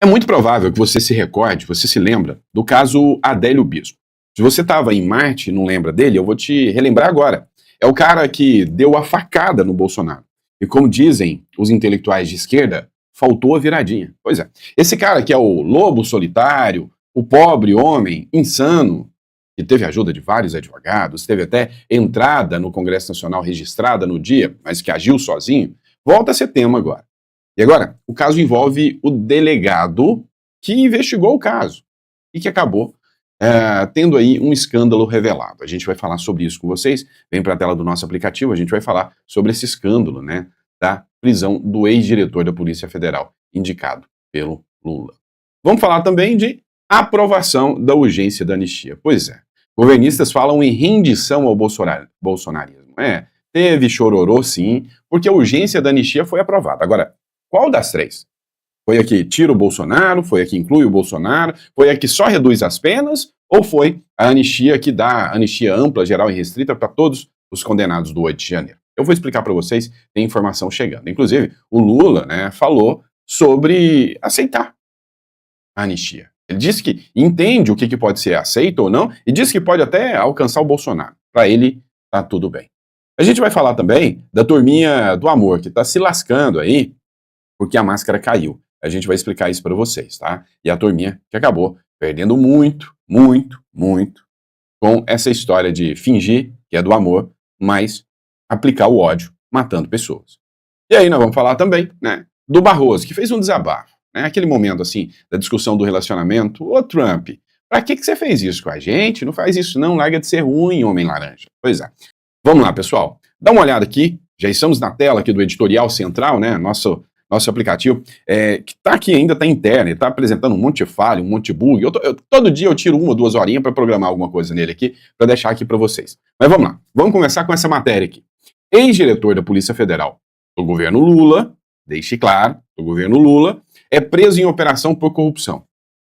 É muito provável que você se recorde, você se lembra do caso Adélio Bispo. Se você estava em Marte e não lembra dele, eu vou te relembrar agora. É o cara que deu a facada no Bolsonaro. E como dizem os intelectuais de esquerda, faltou a viradinha. Pois é. Esse cara que é o lobo solitário, o pobre homem insano, que teve ajuda de vários advogados, teve até entrada no Congresso Nacional registrada no dia, mas que agiu sozinho, volta a ser tema agora. E agora, o caso envolve o delegado que investigou o caso e que acabou tendo aí um escândalo revelado. A gente vai falar sobre isso com vocês. Vem para a tela do nosso aplicativo, a gente vai falar sobre esse escândalo, né, da prisão do ex-diretor da Polícia Federal, indicado pelo Lula. Vamos falar também de aprovação da urgência da anistia. Pois é, governistas falam em rendição ao bolsonarismo. Teve chororô sim, porque a urgência da anistia foi aprovada. Agora, qual das três? Foi a que tira o Bolsonaro? Foi a que inclui o Bolsonaro? Foi a que só reduz as penas? Ou foi a anistia que dá anistia ampla, geral e restrita para todos os condenados do 8 de janeiro? Eu vou explicar para vocês, tem informação chegando. Inclusive, o Lula, né, falou sobre aceitar a anistia. Ele disse que entende o que pode ser aceito ou não e disse que pode até alcançar o Bolsonaro. Para ele, tá tudo bem. A gente vai falar também da turminha do amor, que está se lascando aí porque a máscara caiu. A gente vai explicar isso para vocês, tá? E a turminha que acabou perdendo muito, muito, muito com essa história de fingir que é do amor, mas aplicar o ódio, matando pessoas. E aí nós vamos falar também, né, do Barroso, que fez um desabafo, né? Aquele momento, assim, da discussão do relacionamento. Ô, Trump, pra que você fez isso com a gente? Não faz isso não, larga de ser ruim, homem laranja. Pois é. Vamos lá, pessoal. Dá uma olhada aqui. Já estamos na tela aqui do editorial central, né? Nosso aplicativo, que está aqui ainda, está interno, está apresentando um monte de falha, um monte de bug. Todo dia eu tiro 1 ou 2 horinhas para programar alguma coisa nele aqui, para deixar aqui para vocês. Mas vamos lá, vamos começar com essa matéria aqui. Ex-diretor da Polícia Federal do governo Lula, deixe claro, do governo Lula, é preso em operação por corrupção.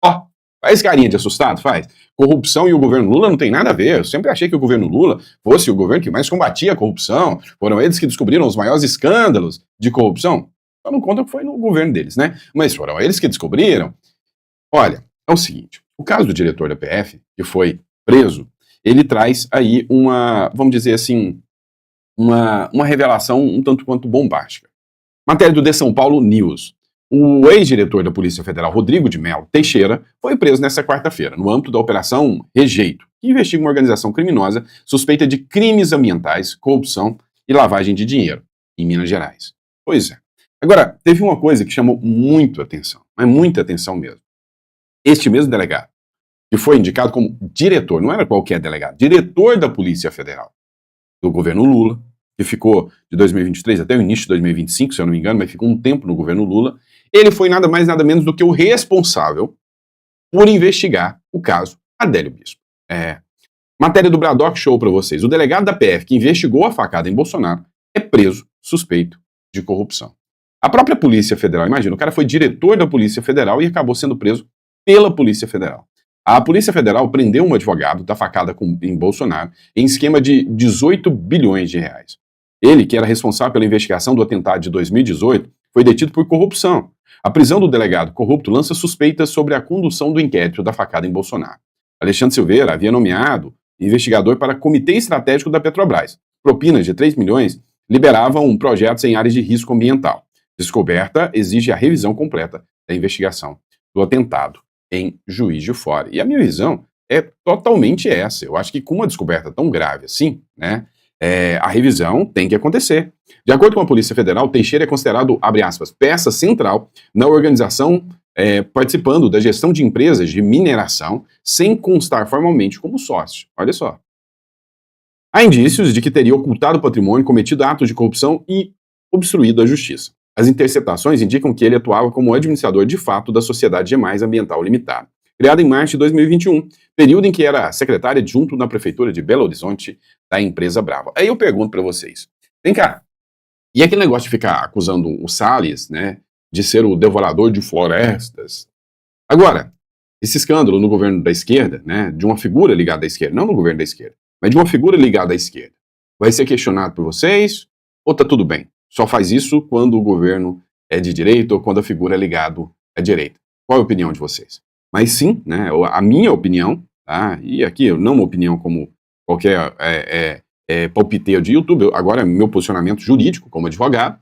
Ó, faz carinha de assustado, faz. Corrupção e o governo Lula não tem nada a ver. Eu sempre achei que o governo Lula fosse o governo que mais combatia a corrupção. Foram eles que descobriram os maiores escândalos de corrupção. Só não conta que foi no governo deles, né? Mas foram eles que descobriram. Olha, é o seguinte, o caso do diretor da PF, que foi preso, ele traz aí vamos dizer assim, uma revelação um tanto quanto bombástica. Matéria do The São Paulo News. O ex-diretor da Polícia Federal, Rodrigo de Mello Teixeira, foi preso nesta quarta-feira, no âmbito da Operação Rejeito, que investiga uma organização criminosa suspeita de crimes ambientais, corrupção e lavagem de dinheiro, em Minas Gerais. Pois é. Agora, teve uma coisa que chamou muito atenção, mas muita atenção mesmo. Este mesmo delegado, que foi indicado como diretor, não era qualquer delegado, diretor da Polícia Federal, do governo Lula, que ficou de 2023 até o início de 2025, se eu não me engano, mas ficou um tempo no governo Lula, ele foi nada mais nada menos do que o responsável por investigar o caso Adélio Bispo. Matéria do Bradock Show para vocês. O delegado da PF que investigou a facada em Bolsonaro é preso suspeito de corrupção. A própria Polícia Federal, imagina, o cara foi diretor da Polícia Federal e acabou sendo preso pela Polícia Federal. A Polícia Federal prendeu um advogado da facada em Bolsonaro em esquema de 18 bilhões de reais. Ele, que era responsável pela investigação do atentado de 2018, foi detido por corrupção. A prisão do delegado corrupto lança suspeitas sobre a condução do inquérito da facada em Bolsonaro. Alexandre Silveira havia nomeado investigador para Comitê Estratégico da Petrobras. Propinas de 3 milhões liberavam projetos em áreas de risco ambiental. Descoberta exige a revisão completa da investigação do atentado em Juiz de Fora. E a minha visão é totalmente essa. Eu acho que com uma descoberta tão grave assim, né, a revisão tem que acontecer. De acordo com a Polícia Federal, Teixeira é considerado, abre aspas, peça central na organização participando da gestão de empresas de mineração sem constar formalmente como sócio. Olha só. Há indícios de que teria ocultado patrimônio, cometido atos de corrupção e obstruído a justiça. As interceptações indicam que ele atuava como administrador de fato da Sociedade Gemais Ambiental Limitada, criada em março de 2021, período em que era secretária adjunto na Prefeitura de Belo Horizonte da empresa Brava. Aí eu pergunto para vocês, vem cá, e aquele negócio de ficar acusando o Salles, né, de ser o devorador de florestas? Agora, esse escândalo no governo da esquerda, né, de uma figura ligada à esquerda, não no governo da esquerda, mas de uma figura ligada à esquerda, vai ser questionado por vocês ou tá tudo bem? Só faz isso quando o governo é de direita ou quando a figura é ligada à direita. qual é a opinião de vocês. Mas sim, né, a minha opinião, tá? E aqui não uma opinião como qualquer palpiteio de YouTube, agora é meu posicionamento jurídico como advogado,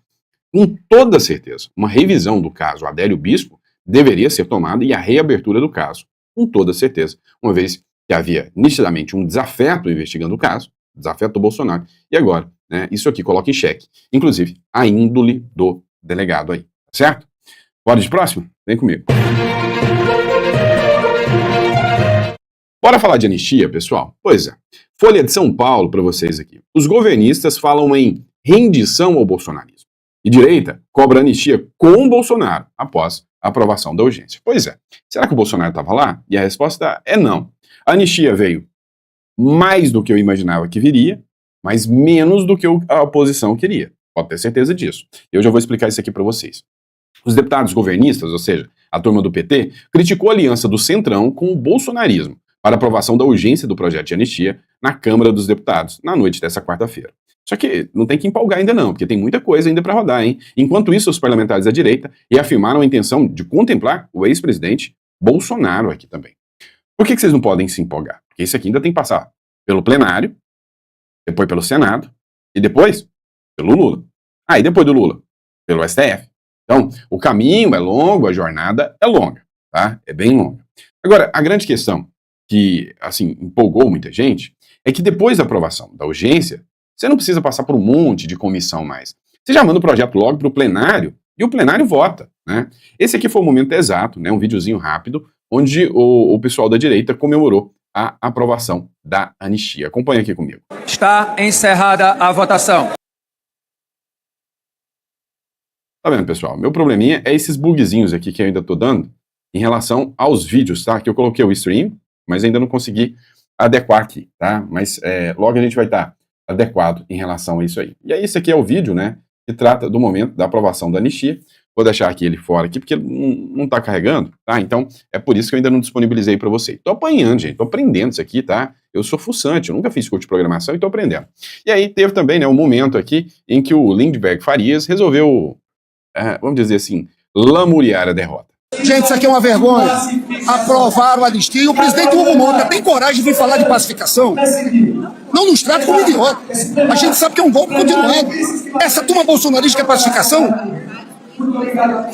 com toda certeza, uma revisão do caso Adélio Bispo deveria ser tomada e a reabertura do caso, com toda certeza, uma vez que havia nitidamente um desafeto investigando o caso, desafeto do Bolsonaro, e agora, né, isso aqui coloca em xeque, inclusive, a índole do delegado aí, certo? Bora de próximo? Vem comigo. Bora falar de anistia, pessoal? Pois é. Folha de São Paulo para vocês aqui. Os governistas falam em rendição ao bolsonarismo. E direita cobra anistia com Bolsonaro após a aprovação da urgência. Pois é. Será que o Bolsonaro estava lá? E a resposta é não. A anistia veio mais do que eu imaginava que viria, mas menos do que a oposição queria. Pode ter certeza disso. Eu já vou explicar isso aqui para vocês. Os deputados governistas, ou seja, a turma do PT, criticou a aliança do Centrão com o bolsonarismo para aprovação da urgência do projeto de anistia na Câmara dos Deputados, na noite dessa quarta-feira. Só que não tem que empolgar ainda não, porque tem muita coisa ainda para rodar, hein? Enquanto isso, os parlamentares da direita reafirmaram a intenção de contemplar o ex-presidente Bolsonaro aqui também. Por que vocês não podem se empolgar? Porque isso aqui ainda tem que passar pelo plenário, depois pelo Senado, e depois pelo Lula. E depois do Lula, pelo STF. Então, o caminho é longo, a jornada é longa, tá? É bem longa. Agora, a grande questão que, assim, empolgou muita gente é que depois da aprovação da urgência, você não precisa passar por um monte de comissão mais. Você já manda o projeto logo para o plenário e o plenário vota, né? Esse aqui foi o momento exato, né? Um videozinho rápido, onde o pessoal da direita comemorou a aprovação da anistia. Acompanha aqui comigo. Está encerrada a votação. Tá vendo, pessoal? Meu probleminha é esses bugzinhos aqui que eu ainda tô dando em relação aos vídeos, tá? Que eu coloquei o stream, mas ainda não consegui adequar aqui, tá? Mas logo a gente vai estar adequado em relação a isso aí. E aí esse aqui é o vídeo, né? Que trata do momento da aprovação da anistia. Vou deixar aqui ele fora aqui, porque não tá carregando, tá? Então, é por isso que eu ainda não disponibilizei para você. Tô apanhando, gente. Tô aprendendo isso aqui, tá? Eu sou fuçante, eu nunca fiz curso de programação e tô aprendendo. E aí teve também, né, um momento aqui em que o Lindbergh Farias resolveu, vamos dizer assim, lamuriar a derrota. Gente, isso aqui é uma vergonha. Aprovaram a anistia e o presidente Hugo Monta tem coragem de vir falar de pacificação? Não nos trata como idiotas. A gente sabe que é um golpe continuado. Essa turma bolsonarista que é pacificação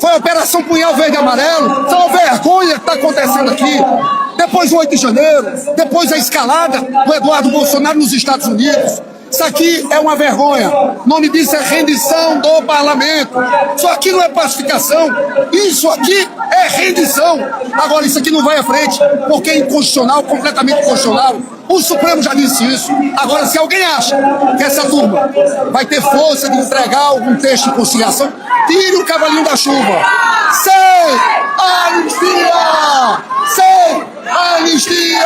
foi a Operação Punhal Verde e Amarelo. Isso é uma vergonha que está acontecendo aqui. Depois o 8 de janeiro, depois a escalada do Eduardo Bolsonaro nos Estados Unidos. Isso aqui é uma vergonha. O nome disso é rendição do parlamento. Isso aqui não é pacificação. Isso aqui é rendição. Agora, isso aqui não vai à frente, porque é inconstitucional, completamente inconstitucional. O Supremo já disse isso. Agora, se alguém acha que essa turma vai ter força de entregar algum texto de conciliação, tire o cavalinho da chuva. Sem anistia! Sem anistia!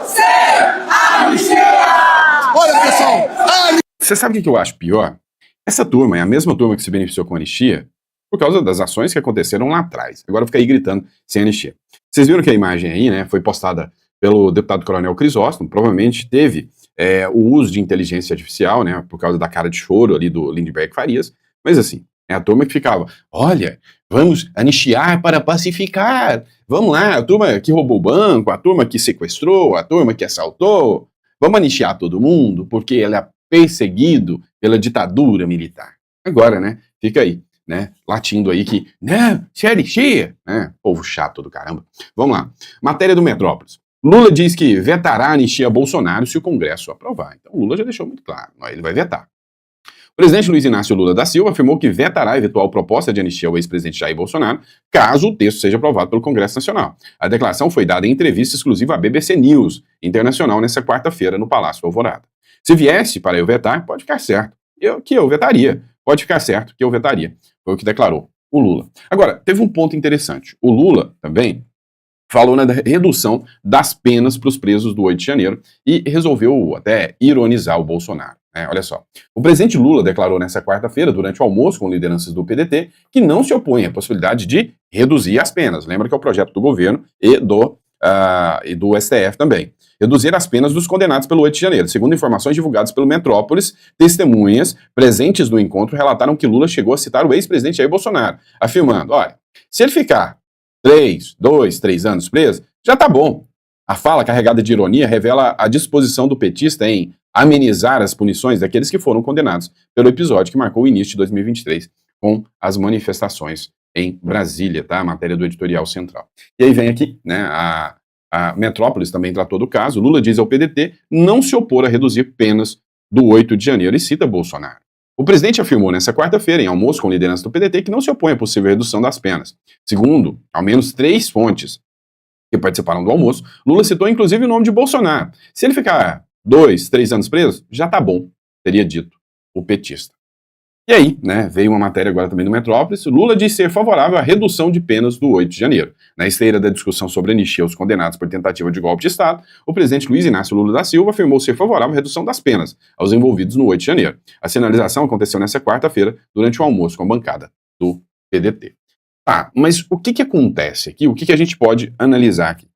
Sem anistia! Olha, pessoal, Você sabe o que eu acho pior? Essa turma é a mesma turma que se beneficiou com a anistia por causa das ações que aconteceram lá atrás. Agora fica aí gritando sem anistia. Vocês viram que a imagem aí, né, foi postada pelo deputado Coronel Crisóstomo, provavelmente teve o uso de inteligência artificial, né, por causa da cara de choro ali do Lindbergh Farias, mas assim, é a turma que ficava, olha, vamos anistiar para pacificar, vamos lá, a turma que roubou o banco, a turma que sequestrou, a turma que assaltou, vamos anistiar todo mundo, porque ele é perseguido pela ditadura militar. Agora, né, fica aí, né, latindo aí que, não, se anistia, né, povo chato do caramba. Vamos lá, matéria do Metrópolis. Lula diz que vetará a anistia a Bolsonaro se o Congresso aprovar. Então Lula já deixou muito claro, ele vai vetar. O presidente Luiz Inácio Lula da Silva afirmou que vetará a eventual proposta de anistia ao ex-presidente Jair Bolsonaro, caso o texto seja aprovado pelo Congresso Nacional. A declaração foi dada em entrevista exclusiva à BBC News Internacional nessa quarta-feira no Palácio Alvorada. Se viesse para eu vetar, pode ficar certo que eu vetaria. Pode ficar certo que eu vetaria. Foi o que declarou o Lula. Agora, teve um ponto interessante. O Lula também falou na redução das penas para os presos do 8 de janeiro e resolveu até ironizar o Bolsonaro. Olha só, o presidente Lula declarou nessa quarta-feira, durante o almoço com lideranças do PDT, que não se opõe à possibilidade de reduzir as penas. Lembra que é o projeto do governo e do e do STF também. Reduzir as penas dos condenados pelo 8 de janeiro. Segundo informações divulgadas pelo Metrópolis, testemunhas presentes no encontro relataram que Lula chegou a citar o ex-presidente Jair Bolsonaro, afirmando, olha, se ele ficar 3 anos preso, já tá bom. A fala carregada de ironia revela a disposição do petista em amenizar as punições daqueles que foram condenados pelo episódio que marcou o início de 2023 com as manifestações em Brasília, tá? A matéria do editorial central. E aí vem aqui, né, a Metrópolis também tratou do caso. Lula diz ao PDT não se opor a reduzir penas do 8 de janeiro e cita Bolsonaro. O presidente afirmou nessa quarta-feira, em almoço com liderança do PDT, que não se opõe à possível redução das penas. Segundo, ao menos 3 fontes que participaram do almoço, Lula citou inclusive o nome de Bolsonaro. Se ele ficar 2, 3 anos preso, já tá bom, teria dito o petista. E aí, né, veio uma matéria agora também do Metrópolis. Lula diz ser favorável à redução de penas do 8 de janeiro. Na esteira da discussão sobre anistia aos condenados por tentativa de golpe de Estado, o presidente Luiz Inácio Lula da Silva afirmou ser favorável à redução das penas aos envolvidos no 8 de janeiro. A sinalização aconteceu nesta quarta-feira, durante o almoço com a bancada do PDT. Tá, mas o que acontece aqui? O que a gente pode analisar aqui?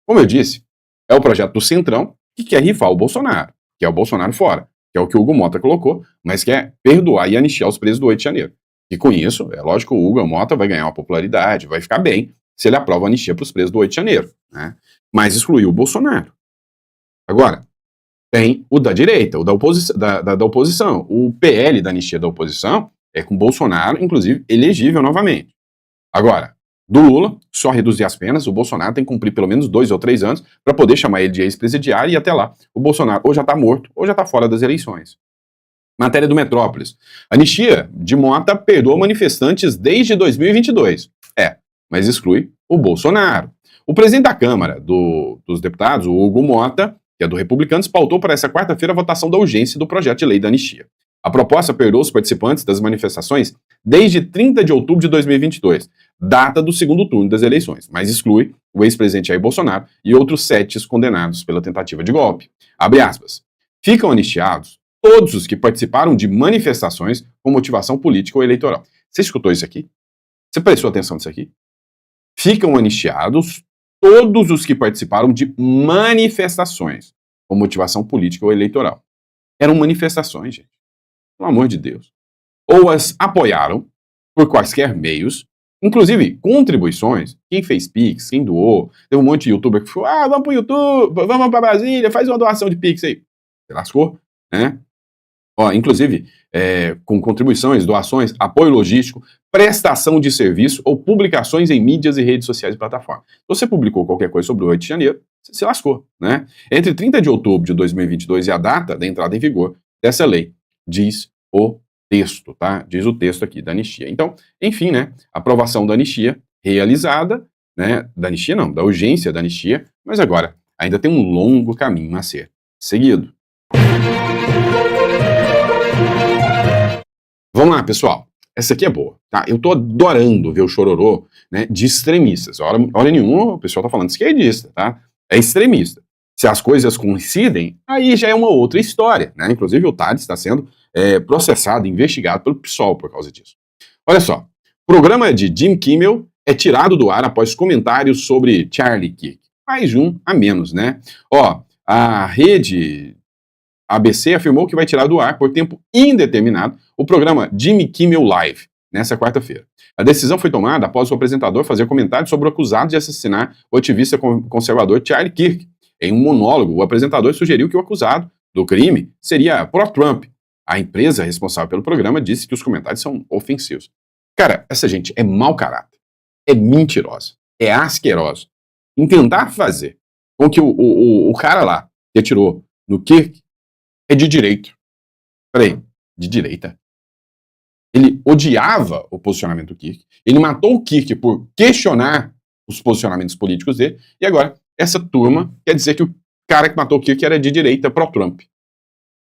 Como eu disse, é o projeto do Centrão que quer rifar o Bolsonaro, que é o Bolsonaro fora, que é o que o Hugo Mota colocou, mas quer perdoar e anistiar os presos do 8 de janeiro. E com isso, é lógico, o Hugo Mota vai ganhar uma popularidade, vai ficar bem se ele aprova a anistia para os presos do 8 de janeiro, né? Mas excluiu o Bolsonaro. Agora, tem o da direita, o da oposição. O PL da anistia da oposição é com Bolsonaro, inclusive, elegível novamente. Agora, do Lula, só reduzir as penas, o Bolsonaro tem que cumprir pelo menos 2 ou 3 anos para poder chamar ele de ex-presidiário e até lá o Bolsonaro ou já está morto ou já está fora das eleições. Matéria do Metrópolis. Anistia de Mota perdoa manifestantes desde 2022. Mas exclui o Bolsonaro. O presidente da Câmara dos Deputados, o Hugo Mota, que é do Republicanos, pautou para essa quarta-feira a votação da urgência do projeto de lei da anistia. A proposta perdoa os participantes das manifestações desde 30 de outubro de 2022, data do segundo turno das eleições, mas exclui o ex-presidente Jair Bolsonaro e outros 7 condenados pela tentativa de golpe. Abre aspas. Ficam anistiados todos os que participaram de manifestações com motivação política ou eleitoral. Você escutou isso aqui? Você prestou atenção nisso aqui? Ficam anistiados todos os que participaram de manifestações com motivação política ou eleitoral. Eram manifestações, gente. Pelo amor de Deus. Ou as apoiaram por quaisquer meios, inclusive contribuições. Quem fez Pix, quem doou. Teve um monte de youtuber que falou, vamos pro YouTube, vamos pra Brasília, faz uma doação de Pix aí. Você lascou, né? Ó, inclusive, com contribuições, doações, apoio logístico, prestação de serviço ou publicações em mídias e redes sociais e plataformas. Se você publicou qualquer coisa sobre o 8 de janeiro, você se lascou, né? Entre 30 de outubro de 2022 e a data da entrada em vigor dessa lei, diz o texto, tá? Diz o texto aqui da anistia. Então, enfim, né? Aprovação da anistia realizada, né? Da anistia não, da urgência da anistia, mas agora ainda tem um longo caminho a ser seguido. Vamos lá, pessoal. Essa aqui é boa, tá? Eu tô adorando ver o chororô, né, de extremistas. Hora nenhuma o pessoal tá falando de esquerdista, tá? É extremista. Se as coisas coincidem, aí já é uma outra história, né? Inclusive o Tades está sendo processado, investigado pelo PSOL por causa disso. Olha só, o programa de Jimmy Kimmel é tirado do ar após comentários sobre Charlie Kirk. Mais um a menos, né? Ó, a rede ABC afirmou que vai tirar do ar por tempo indeterminado o programa Jimmy Kimmel Live, nessa quarta-feira. A decisão foi tomada após o apresentador fazer comentários sobre o acusado de assassinar o ativista conservador Charlie Kirk. Em um monólogo, o apresentador sugeriu que o acusado do crime seria pró-Trump. A empresa responsável pelo programa disse que os comentários são ofensivos. Cara, essa gente é mau caráter, é mentirosa, é asquerosa. Em tentar fazer com que o cara lá que atirou no Kirk é de direita. Peraí, de direita? Ele odiava o posicionamento do Kirk, ele matou o Kirk por questionar os posicionamentos políticos dele, e agora essa turma quer dizer que o cara que matou o Kirk era de direita pró-Trump.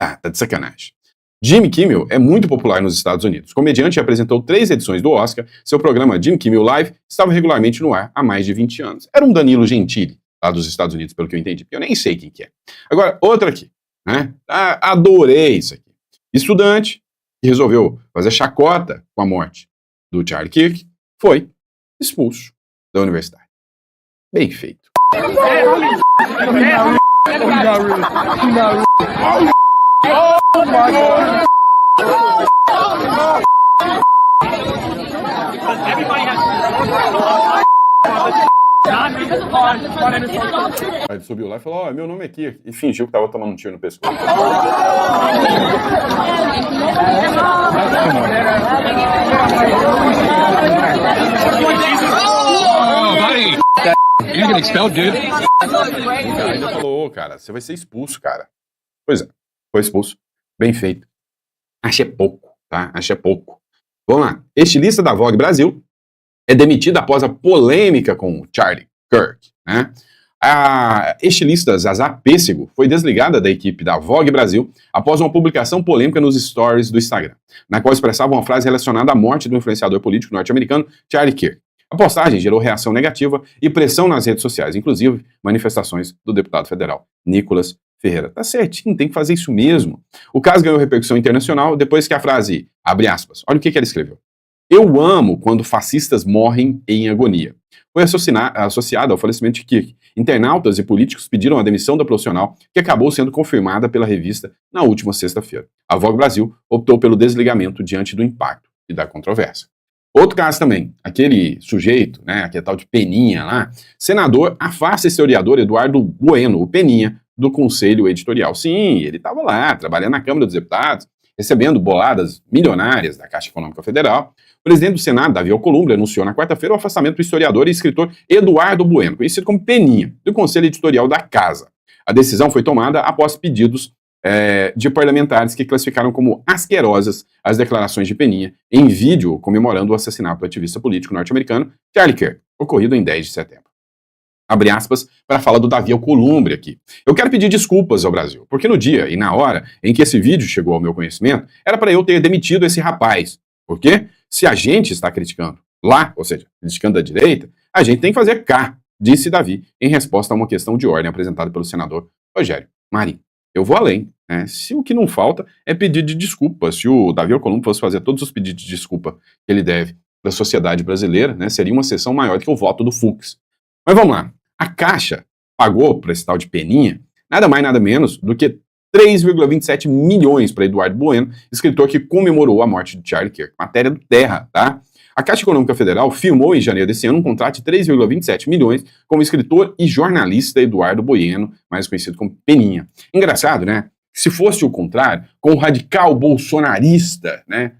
Ah, tá de sacanagem. Jimmy Kimmel é muito popular nos Estados Unidos. O comediante apresentou 3 edições do Oscar. Seu programa Jimmy Kimmel Live estava regularmente no ar há mais de 20 anos. Era um Danilo Gentili, lá dos Estados Unidos, pelo que eu entendi, porque eu nem sei quem que é. Agora, outra aqui, né? Adorei isso aqui. Estudante que resolveu fazer chacota com a morte do Charlie Kirk foi expulso da universidade. Bem feito. Aí ele subiu lá e falou, meu nome é aqui. E fingiu que tava tomando um tiro no pescoço. Ainda falou, cara, você vai ser expulso, cara. Pois é, foi expulso. Bem feito. Achei pouco, tá? Achei pouco. Vamos lá. Estilista da Vogue Brasil é demitida após a polêmica com o Charlie Kirk, né? A estilista Zazá Pêssego foi desligada da equipe da Vogue Brasil após uma publicação polêmica nos stories do Instagram, na qual expressava uma frase relacionada à morte do influenciador político norte-americano Charlie Kirk. A postagem gerou reação negativa e pressão nas redes sociais, inclusive manifestações do deputado federal Nicolas Ferreira. Tá certinho, tem que fazer isso mesmo. O caso ganhou repercussão internacional depois que a frase, abre aspas, olha o que ela escreveu. Eu amo quando fascistas morrem em agonia. Foi associada ao falecimento de Kirk. Internautas e políticos pediram a demissão da profissional, que acabou sendo confirmada pela revista na última sexta-feira. A Vogue Brasil optou pelo desligamento diante do impacto e da controvérsia. Outro caso também, aquele sujeito, né, aquele tal de Peninha lá, senador afasta esse historiador Eduardo Bueno, o Peninha, do Conselho Editorial. Sim, ele estava lá, trabalhando na Câmara dos Deputados, recebendo boladas milionárias da Caixa Econômica Federal. O presidente do Senado, Davi Alcolumbre, anunciou na quarta-feira o afastamento do historiador e escritor Eduardo Bueno, conhecido como Peninha, do Conselho Editorial da Casa. A decisão foi tomada após pedidos de parlamentares que classificaram como asquerosas as declarações de Peninha em vídeo comemorando o assassinato do ativista político norte-americano Charlie Kirk, ocorrido em 10 de setembro. Abre aspas para a fala do Davi Alcolumbre aqui. Eu quero pedir desculpas ao Brasil, porque no dia e na hora em que esse vídeo chegou ao meu conhecimento, era para eu ter demitido esse rapaz. Por quê? Se a gente está criticando lá, ou seja, criticando a direita, a gente tem que fazer cá, disse Davi, em resposta a uma questão de ordem apresentada pelo senador Rogério Marinho. Eu vou além, né? Se o que não falta é pedir de desculpa. Se o Davi Alcolumbre fosse fazer todos os pedidos de desculpa que ele deve da sociedade brasileira, né, seria uma sessão maior do que o voto do Fux. Mas vamos lá. A Caixa pagou para esse tal de Peninha nada mais nada menos do que 3,27 milhões para Eduardo Bueno, escritor que comemorou a morte de Charlie Kirk. Matéria do Terra, tá? A Caixa Econômica Federal firmou em janeiro desse ano um contrato de 3,27 milhões com o escritor e jornalista Eduardo Bueno, mais conhecido como Peninha. Engraçado, né? Se fosse o contrário, com o radical bolsonarista, né?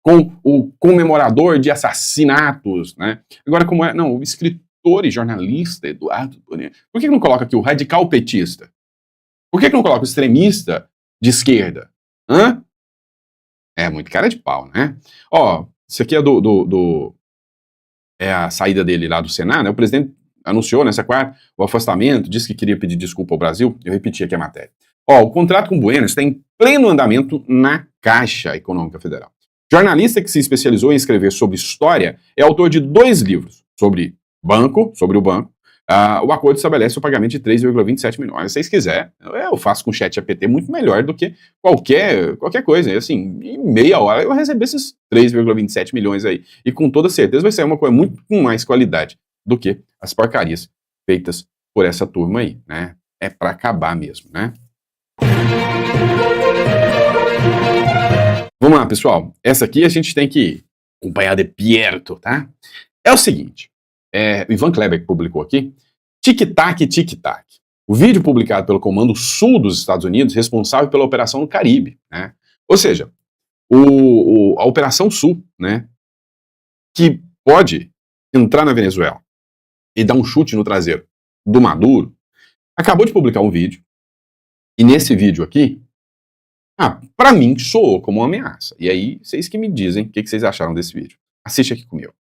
Com o comemorador de assassinatos, né? Agora, como é? Não, o escritor e jornalista Eduardo Bueno. Por que não coloca aqui o radical petista? Por que não coloca o extremista de esquerda? Hã? É muito cara de pau, né? Ó, isso aqui é é a saída dele lá do Senado, né? O presidente anunciou nessa quarta o afastamento, disse que queria pedir desculpa ao Brasil. Eu repeti aqui a matéria. Ó, o contrato com o Bueno está em pleno andamento na Caixa Econômica Federal. Jornalista que se especializou em escrever sobre história é autor de 2 livros sobre o banco. O acordo estabelece o pagamento de 3,27 milhões. Se vocês quiserem, eu faço com o ChatGPT muito melhor do que qualquer coisa. E assim, em meia hora eu receber esses 3,27 milhões aí. E com toda certeza vai ser uma coisa muito com mais qualidade do que as porcarias feitas por essa turma aí, né? É pra acabar mesmo, né? Vamos lá, pessoal. Essa aqui a gente tem que acompanhar de perto, tá? É o seguinte. O Ivan Kleber que publicou aqui, Tic-Tac, Tic-Tac. O vídeo publicado pelo Comando Sul dos Estados Unidos, responsável pela Operação no Caribe, né? Ou seja, a Operação Sul, né? Que pode entrar na Venezuela e dar um chute no traseiro do Maduro, acabou de publicar um vídeo, e nesse vídeo aqui, pra mim soou como uma ameaça. E aí, vocês que me dizem o que vocês acharam desse vídeo. Assiste aqui comigo.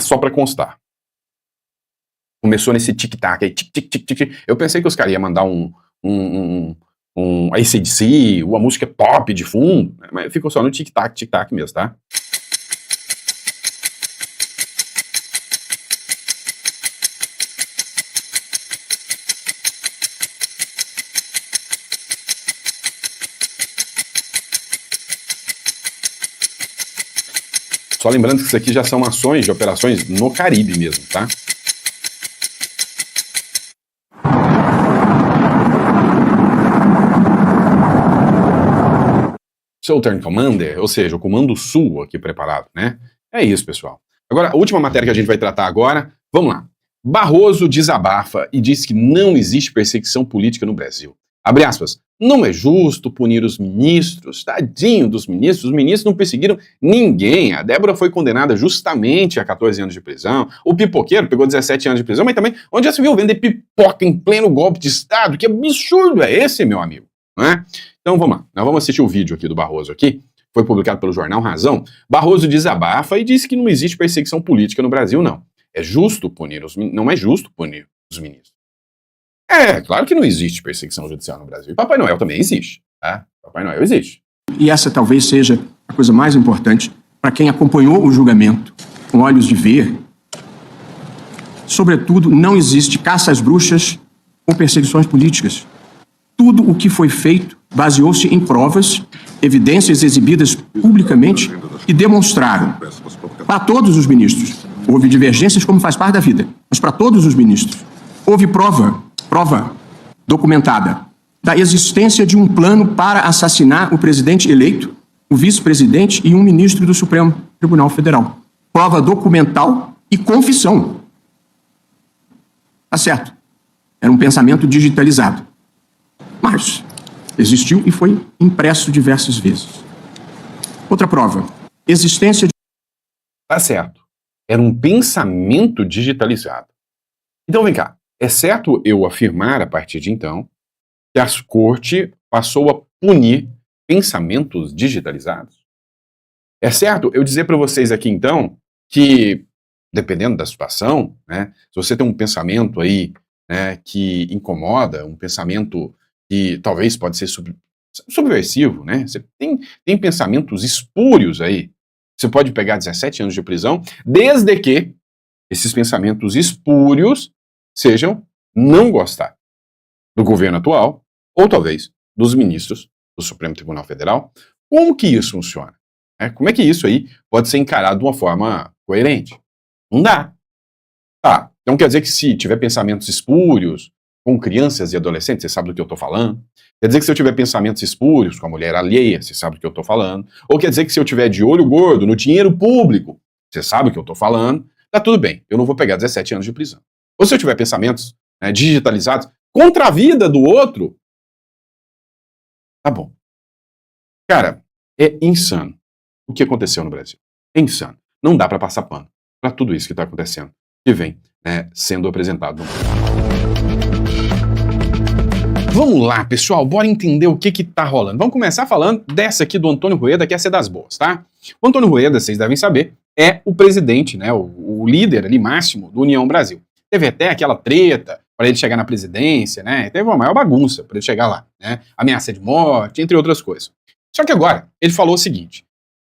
Só pra constar. Começou nesse tic-tac aí, tic-tic-tic-tic. Eu pensei que os caras iam mandar um AC/DC, uma música pop de fundo, né? Mas ficou só no tic-tac, tic-tac mesmo, tá? Só lembrando que isso aqui já são ações de operações no Caribe mesmo, tá? Southern Commander, ou seja, o Comando Sul aqui preparado, né? É isso, pessoal. Agora, a última matéria que a gente vai tratar agora, vamos lá. Barroso desabafa e diz que não existe perseguição política no Brasil. Abre aspas. Não é justo punir os ministros, tadinho dos ministros, os ministros não perseguiram ninguém. A Débora foi condenada justamente a 14 anos de prisão, o pipoqueiro pegou 17 anos de prisão, mas também, onde já se viu vender pipoca em pleno golpe de Estado? Que absurdo é esse, meu amigo? Não é? Então vamos lá, nós vamos assistir o vídeo aqui do Barroso aqui, foi publicado pelo jornal Razão. Barroso desabafa e diz que não existe perseguição política no Brasil, não. É justo punir não é justo punir os ministros. É, claro que não existe perseguição judicial no Brasil. E Papai Noel também existe, tá? Papai Noel existe. E essa talvez seja a coisa mais importante para quem acompanhou o julgamento com olhos de ver. Sobretudo, não existe caça às bruxas ou perseguições políticas. Tudo o que foi feito baseou-se em provas, evidências exibidas publicamente e demonstraram, para todos os ministros, houve divergências como faz parte da vida, mas para todos os ministros, houve prova documentada da existência de um plano para assassinar o presidente eleito, o vice-presidente e um ministro do Supremo Tribunal Federal. Prova documental e confissão. Tá certo. Era um pensamento digitalizado. Mas existiu e foi impresso diversas vezes. Outra prova. Existência de... Tá certo. Era um pensamento digitalizado. Então vem cá. É certo eu afirmar, a partir de então, que a corte passou a punir pensamentos digitalizados? É certo eu dizer para vocês aqui, então, que, dependendo da situação, né, se você tem um pensamento aí, né, que incomoda, um pensamento que talvez pode ser subversivo, né, você tem pensamentos espúrios aí, você pode pegar 17 anos de prisão, desde que esses pensamentos espúrios sejam não gostar do governo atual, ou talvez dos ministros do Supremo Tribunal Federal. Como que isso funciona? Como é que isso aí pode ser encarado de uma forma coerente? Não dá. Tá, então quer dizer que se tiver pensamentos espúrios com crianças e adolescentes, você sabe do que eu estou falando? Quer dizer que se eu tiver pensamentos espúrios com a mulher alheia, você sabe do que eu estou falando? Ou quer dizer que se eu tiver de olho gordo no dinheiro público, você sabe o que eu estou falando? Tá tudo bem, eu não vou pegar 17 anos de prisão. Ou se eu tiver pensamentos, né, digitalizados contra a vida do outro, tá bom. Cara, é insano o que aconteceu no Brasil. É insano. Não dá para passar pano para tudo isso que está acontecendo, que vem, né, sendo apresentado no mundo. Vamos lá, pessoal, bora entender o que tá rolando. Vamos começar falando dessa aqui do Antônio Rueda, que essa é das boas, tá? O Antônio Rueda, vocês devem saber, é o presidente, né, o líder ali máximo do União Brasil. Teve até aquela treta para ele chegar na presidência, né? Teve uma maior bagunça para ele chegar lá, né? Ameaça de morte, entre outras coisas. Só que agora, ele falou o seguinte: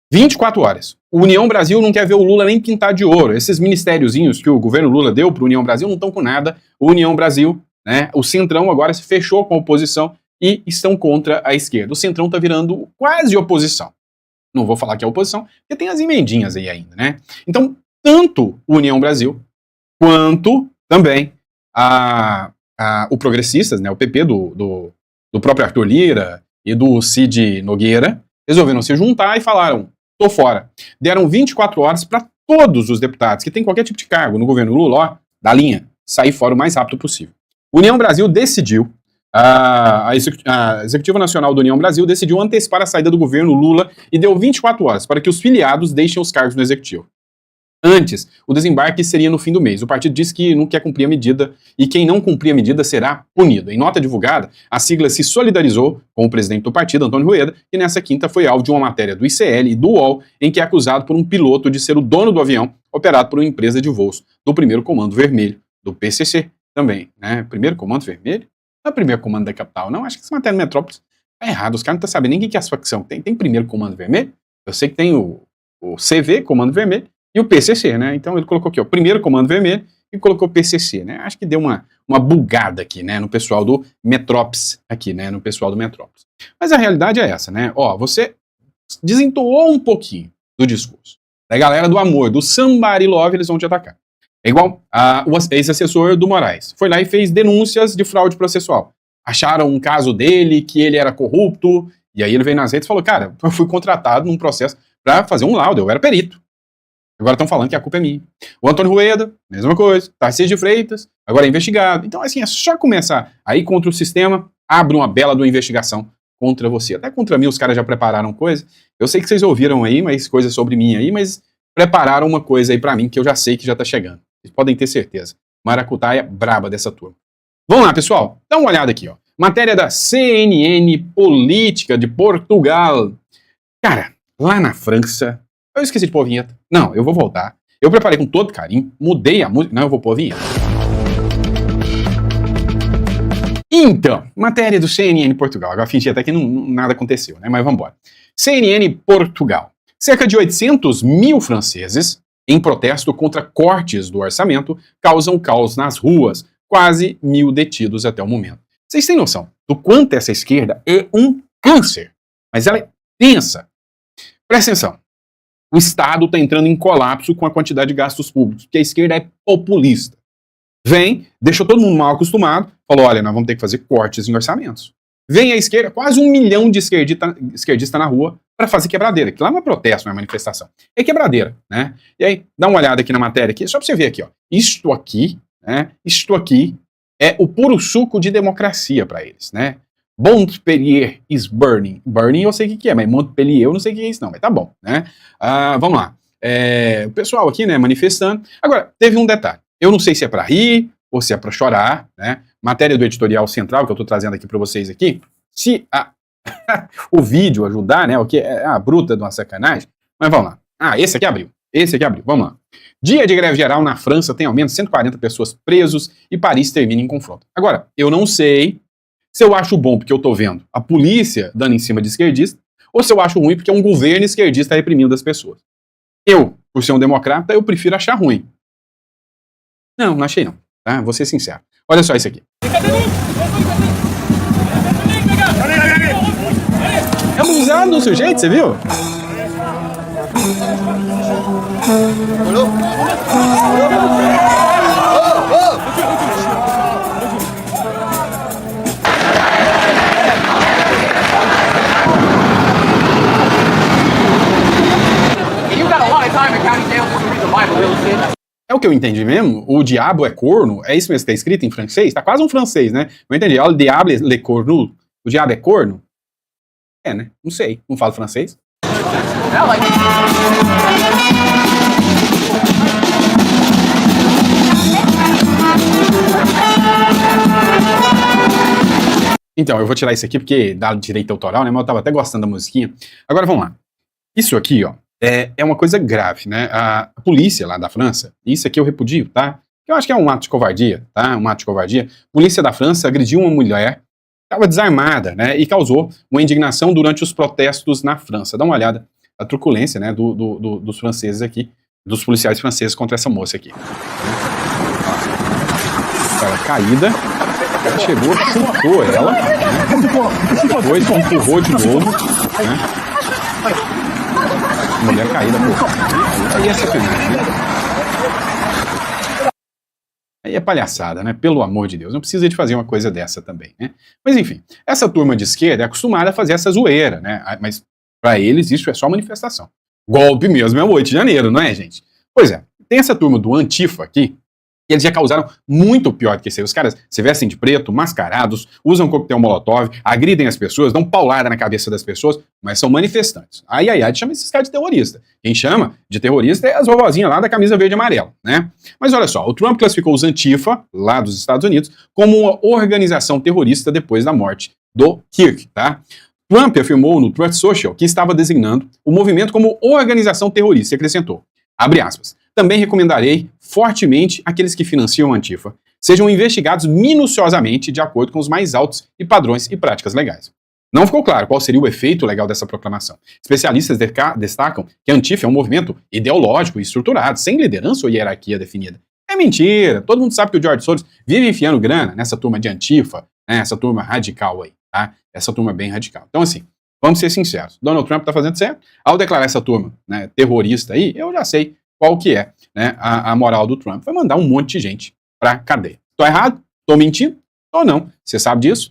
24 horas. O União Brasil não quer ver o Lula nem pintar de ouro. Esses ministériozinhos que o governo Lula deu para o União Brasil não estão com nada. O União Brasil, né? O Centrão agora se fechou com a oposição e estão contra a esquerda. O Centrão está virando quase oposição. Não vou falar que é oposição, porque tem as emendinhas aí ainda, né? Então, tanto o União Brasil quanto também o Progressistas, né, o PP do próprio Arthur Lira e do Cid Nogueira, resolveram se juntar e falaram, tô fora. Deram 24 horas para todos os deputados que têm qualquer tipo de cargo no governo Lula, ó, da linha, sair fora o mais rápido possível. União Brasil decidiu, a Executiva Nacional da União Brasil decidiu antecipar a saída do governo Lula e deu 24 horas para que os filiados deixem os cargos no Executivo. Antes, o desembarque seria no fim do mês. O partido disse que não quer cumprir a medida e quem não cumprir a medida será punido. Em nota divulgada, a sigla se solidarizou com o presidente do partido, Antônio Rueda, que nessa quinta foi alvo de uma matéria do ICL e do UOL, em que é acusado por um piloto de ser o dono do avião, operado por uma empresa de voos do Primeiro Comando Vermelho, do PCC também, né? Primeiro Comando Vermelho? Não é o Primeiro Comando da Capital, não. Acho que essa matéria do Metrópolis tá errado. Os caras não estão sabendo nem o que é a facção. Tem Primeiro Comando Vermelho? Eu sei que tem o CV, Comando Vermelho, e o PCC, né? Então ele colocou aqui, ó, Primeiro Comando Vermelho e colocou PCC, né? Acho que deu uma bugada aqui, né? No pessoal do Metrópolis, aqui, né? No pessoal do Metrópolis. Mas a realidade é essa, né? Ó, você desentoou um pouquinho do discurso. da galera do amor, do somebody love, eles vão te atacar. É igual o ex-assessor do Moraes. Foi lá e fez denúncias de fraude processual. Acharam um caso dele, que ele era corrupto, e aí ele veio nas redes e falou, cara, eu fui contratado num processo para fazer um laudo, eu era perito. Agora estão falando que a culpa é minha. O Antônio Rueda, mesma coisa. Tarcísio de Freitas, agora é investigado. Então, assim, é só começar aí contra o sistema, abre uma bela de uma investigação contra você. Até contra mim os caras já prepararam coisa. Eu sei que vocês ouviram aí, mas coisas sobre mim aí, mas prepararam uma coisa aí pra mim que eu já sei que já tá chegando. Vocês podem ter certeza. Maracutaia braba dessa turma. Vamos lá, pessoal. Dá uma olhada aqui, ó. Matéria da CNN Política de Portugal. Cara, lá na França... Eu esqueci de pôr a vinheta. Não, eu vou voltar. Eu preparei com todo carinho, mudei a música. Não, eu vou pôr a vinheta. Então, matéria do CNN Portugal. Agora fingi até que nada aconteceu, né? Mas vamos embora. CNN Portugal. Cerca de 800 mil franceses, em protesto contra cortes do orçamento, causam caos nas ruas. Quase 1.000 detidos até o momento. Vocês têm noção do quanto essa esquerda é um câncer? Mas ela é tensa. Presta atenção. O Estado está entrando em colapso com a quantidade de gastos públicos, porque a esquerda é populista. Vem, deixou todo mundo mal acostumado, falou, olha, nós vamos ter que fazer cortes em orçamentos. Vem a esquerda, quase 1 milhão de esquerdistas na rua para fazer quebradeira, que lá não é protesto, não é manifestação, é quebradeira, né? E aí, dá uma olhada aqui na matéria, aqui, só para você ver aqui, ó. Isto aqui é o puro suco de democracia para eles, né? Montpellier is burning. Burning eu sei o que é, mas Montpellier eu não sei o que é isso não, mas tá bom, né? Vamos lá. O pessoal aqui, né, manifestando. Agora, teve um detalhe. Eu não sei se é para rir ou se é para chorar, né? Matéria do editorial central que eu tô trazendo aqui para vocês aqui. Se o vídeo ajudar, né, o que é a bruta de uma sacanagem. Mas vamos lá. Esse aqui abriu. Vamos lá. Dia de greve geral na França tem aumento de 140 pessoas presos e Paris termina em confronto. Agora, eu não sei se eu acho bom porque eu tô vendo a polícia dando em cima de esquerdista, ou se eu acho ruim porque é um governo esquerdista reprimindo as pessoas. Eu, por ser um democrata, eu prefiro achar ruim. Não achei não, tá? Vou ser sincero. Olha só isso aqui. É abusado do sujeito, você viu? É o que eu entendi mesmo? O diabo é corno? É isso mesmo que está escrito em francês? Tá quase um francês, né? Eu entendi. O diable le cornu. O diabo é corno? É, né? Não sei. Não falo francês. Então, eu vou tirar isso aqui porque dá direito autoral, né? Mas eu tava até gostando da musiquinha. Agora, vamos lá. Isso aqui, ó, é uma coisa grave, né? A polícia lá da França, isso aqui eu repudio, tá? Eu acho que é um ato de covardia, tá? Um ato de covardia. A polícia da França agrediu uma mulher, estava desarmada, né? E causou uma indignação durante os protestos na França. Dá uma olhada a truculência, né? Dos franceses aqui, dos policiais franceses contra essa moça aqui. Ela caída, ela chegou, chutou ela, né? Depois empurrou de novo, né? Mulher caída, pô. Aí é sacanagem, né? Aí é palhaçada, né? Pelo amor de Deus. Não precisa de fazer uma coisa dessa também, né? Mas enfim, essa turma de esquerda é acostumada a fazer essa zoeira, né? Mas pra eles isso é só manifestação. Golpe mesmo é o 8 de janeiro, não é, gente? Pois é, tem essa turma do Antifa aqui, que eles já causaram muito pior do que isso aí. Os caras se vestem de preto, mascarados, usam coquetel molotov, agridem as pessoas, dão paulada na cabeça das pessoas, mas são manifestantes. Ai, chama esses caras de terrorista. Quem chama de terrorista é as vovozinhas lá da camisa verde e amarela, né? Mas olha só, o Trump classificou os Antifa, lá dos Estados Unidos, como uma organização terrorista depois da morte do Kirk, tá? Trump afirmou no Truth Social que estava designando o movimento como organização terrorista e acrescentou, abre aspas, também recomendarei fortemente aqueles que financiam a Antifa sejam investigados minuciosamente de acordo com os mais altos e padrões e práticas legais. Não ficou claro qual seria o efeito legal dessa proclamação. Especialistas destacam que a Antifa é um movimento ideológico e estruturado, sem liderança ou hierarquia definida. É mentira! Todo mundo sabe que o George Soros vive enfiando grana nessa turma de Antifa, né, essa turma radical aí, tá? Essa turma bem radical. Então, assim, Vamos ser sinceros. Donald Trump está fazendo certo. Ao declarar essa turma, né, terrorista aí, eu já sei qual que é, né, a moral do Trump. Vai mandar um monte de gente pra cadeia. Tô errado? Tô mentindo? Ou não? Você sabe disso?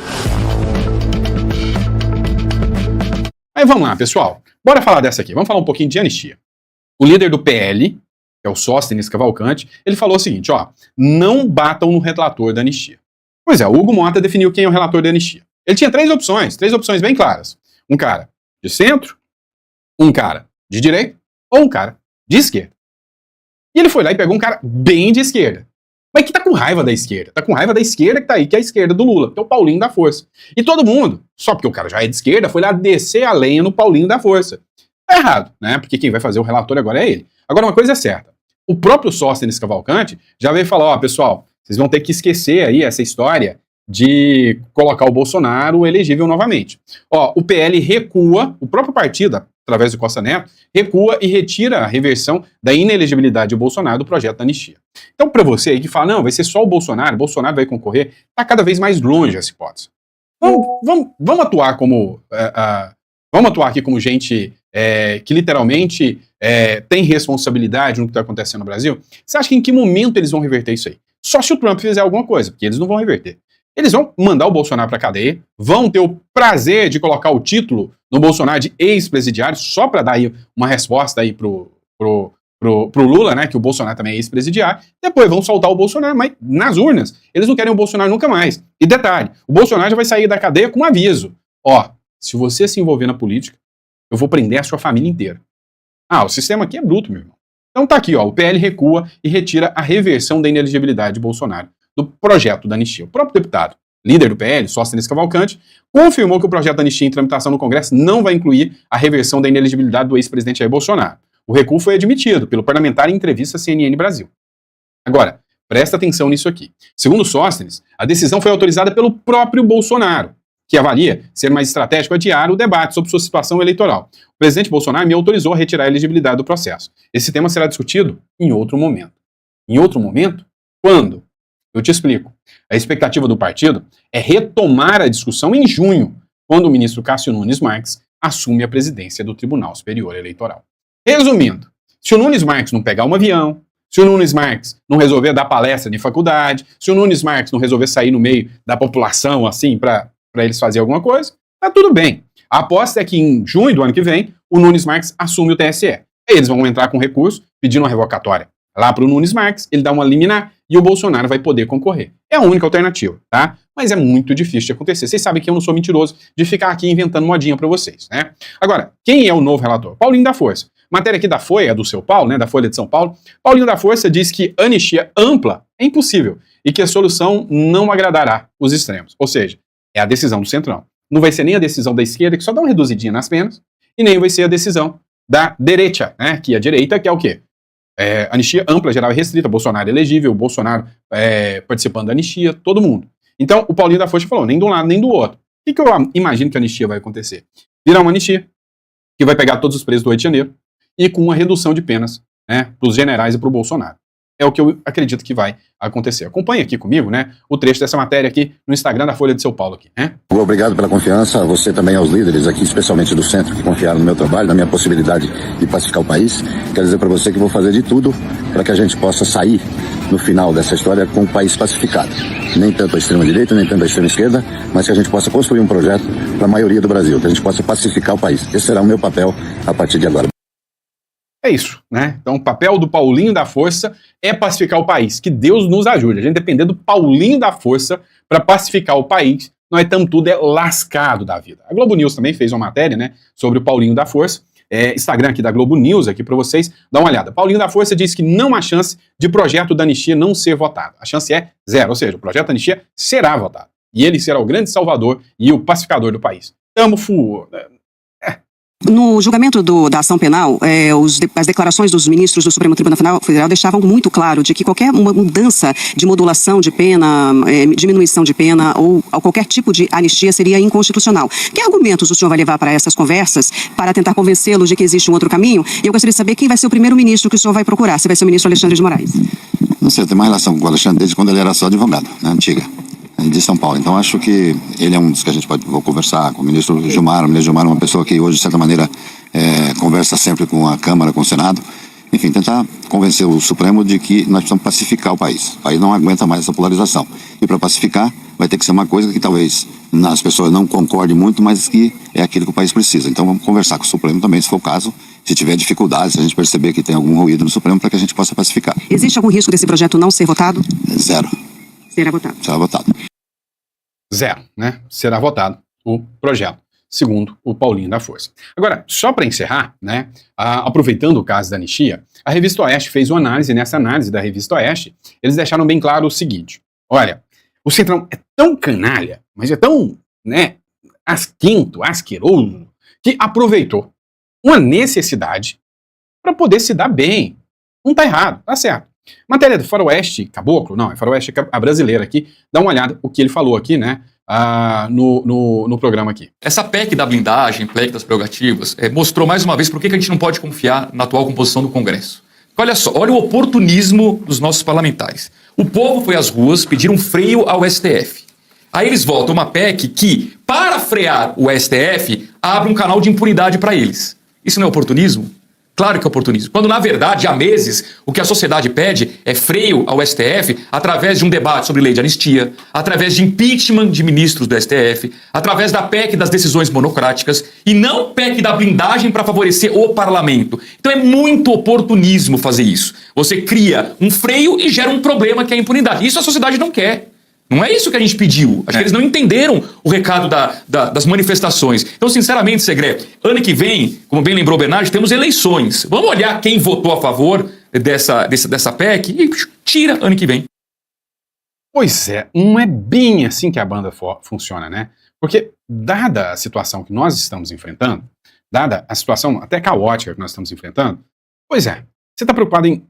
Aí vamos lá, pessoal. Bora falar dessa aqui. Vamos falar um pouquinho de anistia. O líder do PL, que é o Sóstenes Cavalcante, ele falou o seguinte, ó, não batam no relator da anistia. Pois é, o Hugo Mota definiu quem é o relator da anistia. Ele tinha três opções bem claras. Um cara de centro, um cara de direita ou um cara de esquerda. E ele foi lá e pegou um cara bem de esquerda. Mas que tá com raiva da esquerda. Tá com raiva da esquerda que tá aí, que é a esquerda do Lula, que é o Paulinho da Força. E todo mundo, só porque o cara já é de esquerda, foi lá descer a lenha no Paulinho da Força. Tá errado, né? Porque quem vai fazer o relator agora é ele. Agora, uma coisa é certa. O próprio Sóstenes Cavalcante já veio falar, ó, pessoal, vocês vão ter que esquecer aí essa história de colocar o Bolsonaro elegível novamente. Ó, o PL recua, o próprio partido, através do Costa Neto, recua e retira a reversão da inelegibilidade do Bolsonaro do projeto da anistia. Então, para você aí que fala, não, vai ser só o Bolsonaro vai concorrer, tá cada vez mais longe essa hipótese. Vamos atuar como... vamos atuar aqui como gente que literalmente tem responsabilidade no que está acontecendo no Brasil? Você acha que em que momento eles vão reverter isso aí? Só se o Trump fizer alguma coisa, porque eles não vão reverter. Eles vão mandar o Bolsonaro para cadeia, vão ter o prazer de colocar o título no Bolsonaro de ex-presidiário, só para dar aí uma resposta aí pro Lula, né, que o Bolsonaro também é ex-presidiário. Depois vão soltar o Bolsonaro, mas nas urnas eles não querem o Bolsonaro nunca mais. E detalhe, o Bolsonaro já vai sair da cadeia com um aviso. Ó, se você se envolver na política, eu vou prender a sua família inteira. Ah, o sistema aqui é bruto, meu irmão. Então tá aqui, ó, o PL recua e retira a reversão da inelegibilidade de Bolsonaro do projeto da anistia. O próprio deputado, líder do PL, Sóstenes Cavalcante, confirmou que o projeto da anistia em tramitação no Congresso não vai incluir a reversão da inelegibilidade do ex-presidente Jair Bolsonaro. O recuo foi admitido pelo parlamentar em entrevista à CNN Brasil. Agora, presta atenção nisso aqui. Segundo Sóstenes, a decisão foi autorizada pelo próprio Bolsonaro, que avalia ser mais estratégico adiar o debate sobre sua situação eleitoral. O presidente Bolsonaro me autorizou a retirar a elegibilidade do processo. Esse tema será discutido em outro momento. Em outro momento? Quando? Eu te explico. A expectativa do partido é retomar a discussão em junho, quando o ministro Cássio Nunes Marques assume a presidência do Tribunal Superior Eleitoral. Resumindo, se o Nunes Marques não pegar um avião, se o Nunes Marques não resolver dar palestra de faculdade, se o Nunes Marques não resolver sair no meio da população assim para eles fazerem alguma coisa, tá tudo bem. A aposta é que em junho do ano que vem, o Nunes Marques assume o TSE. Eles vão entrar com recurso pedindo uma revocatória lá para o Nunes Marques, ele dá uma liminar e o Bolsonaro vai poder concorrer. É a única alternativa, tá? Mas é muito difícil de acontecer. Vocês sabem que eu não sou mentiroso de ficar aqui inventando modinha para vocês, né? Agora, quem é o novo relator? Paulinho da Força. Matéria aqui da Folha, do seu Paulo, né, da Folha de São Paulo. Paulinho da Força diz que anistia ampla é impossível e que a solução não agradará os extremos. Ou seja, é a decisão do Centrão. Não vai ser nem a decisão da esquerda, que só dá uma reduzidinha nas penas, e nem vai ser a decisão da direita, né, que a direita que é o quê? Anistia ampla, geral e restrita, Bolsonaro elegível, Bolsonaro participando da anistia, todo mundo. Então, o Paulinho da Força falou, nem de um lado nem do outro. O que eu imagino que a anistia vai acontecer? Virá uma anistia que vai pegar todos os presos do 8 de janeiro e com uma redução de penas, né, para os generais e para o Bolsonaro. É o que eu acredito que vai acontecer. Acompanhe aqui comigo, né, o trecho dessa matéria aqui no Instagram da Folha de São Paulo aqui, né? Obrigado pela confiança, a você também aos líderes aqui, especialmente do centro, que confiaram no meu trabalho, na minha possibilidade de pacificar o país. Quero dizer para você que vou fazer de tudo para que a gente possa sair no final dessa história com o país pacificado. Nem tanto a extrema-direita, nem tanto a extrema-esquerda, mas que a gente possa construir um projeto para a maioria do Brasil, que a gente possa pacificar o país. Esse será o meu papel a partir de agora. É isso, né? Então o papel do Paulinho da Força é pacificar o país. Que Deus nos ajude. A gente depender do Paulinho da Força para pacificar o país, nós estamos tudo lascado da vida. A Globo News também fez uma matéria, né, sobre o Paulinho da Força. Instagram aqui da Globo News, aqui para vocês, dá uma olhada. Paulinho da Força diz que não há chance de projeto da anistia não ser votado. A chance é zero, ou seja, o projeto da anistia será votado. E ele será o grande salvador e o pacificador do país. No julgamento da ação penal, as declarações dos ministros do Supremo Tribunal Federal deixavam muito claro de que qualquer mudança de modulação de pena, diminuição de pena ou qualquer tipo de anistia seria inconstitucional. Que argumentos o senhor vai levar para essas conversas para tentar convencê-los de que existe um outro caminho? E eu gostaria de saber quem vai ser o primeiro ministro que o senhor vai procurar, se vai ser o ministro Alexandre de Moraes. Não sei, eu tenho uma relação com o Alexandre desde quando ele era só advogado, na antiga. de São Paulo. Então acho que ele é um dos que a gente vou conversar com o ministro Gilmar. O ministro Gilmar é uma pessoa que hoje, de certa maneira, conversa sempre com a Câmara, com o Senado. Enfim, tentar convencer o Supremo de que nós precisamos pacificar o país. O país não aguenta mais essa polarização. E para pacificar, vai ter que ser uma coisa que talvez as pessoas não concordem muito, mas que é aquilo que o país precisa. Então vamos conversar com o Supremo também, se for o caso. Se tiver dificuldades, se a gente perceber que tem algum ruído no Supremo, para que a gente possa pacificar. Existe algum risco desse projeto não ser votado? Zero. Será votado. Será votado. Zero, né? Será votado o projeto, segundo o Paulinho da Força. Agora, só para encerrar, né, aproveitando o caso da anistia, a Revista Oeste fez uma análise, e nessa análise da Revista Oeste, eles deixaram bem claro o seguinte: olha, o Centrão é tão canalha, mas é tão, né, asquento, asqueroso, que aproveitou uma necessidade para poder se dar bem. Não tá errado, tá certo. Matéria do Faroeste Caboclo, não, é Faroeste a brasileira aqui, dá uma olhada o que ele falou aqui, né, no programa aqui. Essa PEC da blindagem, PEC das prerrogativas, mostrou mais uma vez por que a gente não pode confiar na atual composição do Congresso. Olha só, olha o oportunismo dos nossos parlamentares. O povo foi às ruas pedir um freio ao STF. Aí eles votam uma PEC que, para frear o STF, abre um canal de impunidade para eles. Isso não é oportunismo? Claro que é oportunismo. Quando, na verdade, há meses, o que a sociedade pede é freio ao STF através de um debate sobre lei de anistia, através de impeachment de ministros do STF, através da PEC das decisões monocráticas e não PEC da blindagem para favorecer o parlamento. Então é muito oportunismo fazer isso. Você cria um freio e gera um problema que é a impunidade. Isso a sociedade não quer. Não é isso que a gente pediu. Acho que eles não entenderam o recado das manifestações. Então, sinceramente, Segré, ano que vem, como bem lembrou o Bernardo, temos eleições. Vamos olhar quem votou a favor dessa PEC e tira ano que vem. Pois é, não é bem assim que a banda funciona, né? Porque, dada a situação que nós estamos enfrentando, dada a situação até caótica que nós estamos enfrentando, pois é, você está preocupado em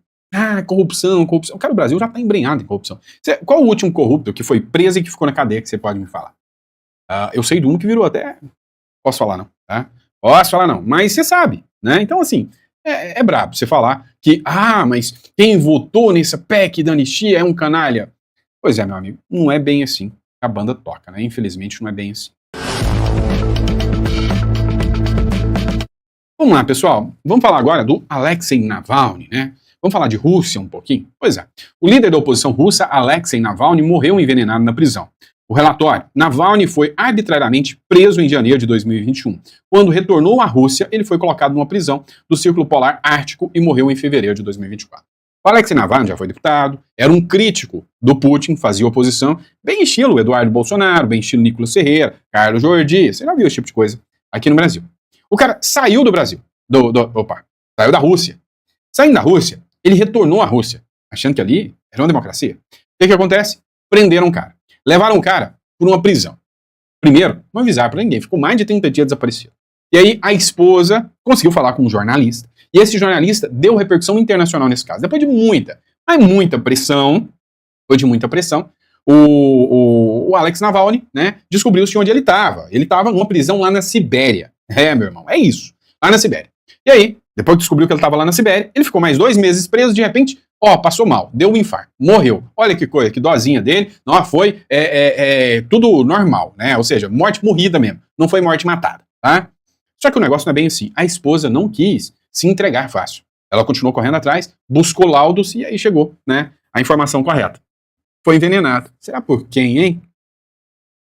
corrupção. Cara, o Brasil já está embrenhado em corrupção. Qual o último corrupto que foi preso e que ficou na cadeia que você pode me falar? Eu sei de um que virou até... Posso falar não, tá? Posso falar não, mas você sabe, né? Então, assim, é brabo você falar que, mas quem votou nessa PEC da anistia é um canalha. Pois é, meu amigo, não é bem assim. A banda toca, né? Infelizmente não é bem assim. Vamos lá, pessoal. Vamos falar agora do Alexei Navalny, né? Vamos falar de Rússia um pouquinho? Pois é. O líder da oposição russa, Alexei Navalny, morreu envenenado na prisão. O relatório: Navalny foi arbitrariamente preso em janeiro de 2021. Quando retornou à Rússia, ele foi colocado numa prisão do Círculo Polar Ártico e morreu em fevereiro de 2024. O Alexei Navalny já foi deputado, era um crítico do Putin, fazia oposição, bem estilo Eduardo Bolsonaro, bem estilo Nicolas Ferreira, Carlos Jordi, você já viu esse tipo de coisa aqui no Brasil. O cara saiu do Brasil, saiu da Rússia. Saindo da Rússia, ele retornou à Rússia, achando que ali era uma democracia. O que acontece? Prenderam um cara. Levaram o cara por uma prisão. Primeiro, não avisaram pra ninguém, ficou mais de 30 dias desaparecido. E aí a esposa conseguiu falar com um jornalista, e esse jornalista deu repercussão internacional nesse caso. Depois de muita pressão, o Alex Navalny, né, descobriu-se onde ele estava. Ele estava numa prisão lá na Sibéria. Meu irmão, é isso. Lá na Sibéria. E aí, depois que descobriu que ele estava lá na Sibéria, ele ficou mais 2 meses preso, de repente, passou mal, deu um infarto, morreu. Olha que coisa, que dozinha dele. Não, foi tudo normal, né? Ou seja, morte morrida mesmo. Não foi morte matada, tá? Só que o negócio não é bem assim. A esposa não quis se entregar fácil. Ela continuou correndo atrás, buscou laudos e aí chegou, né, a informação correta. Foi envenenado. Será por quem, hein?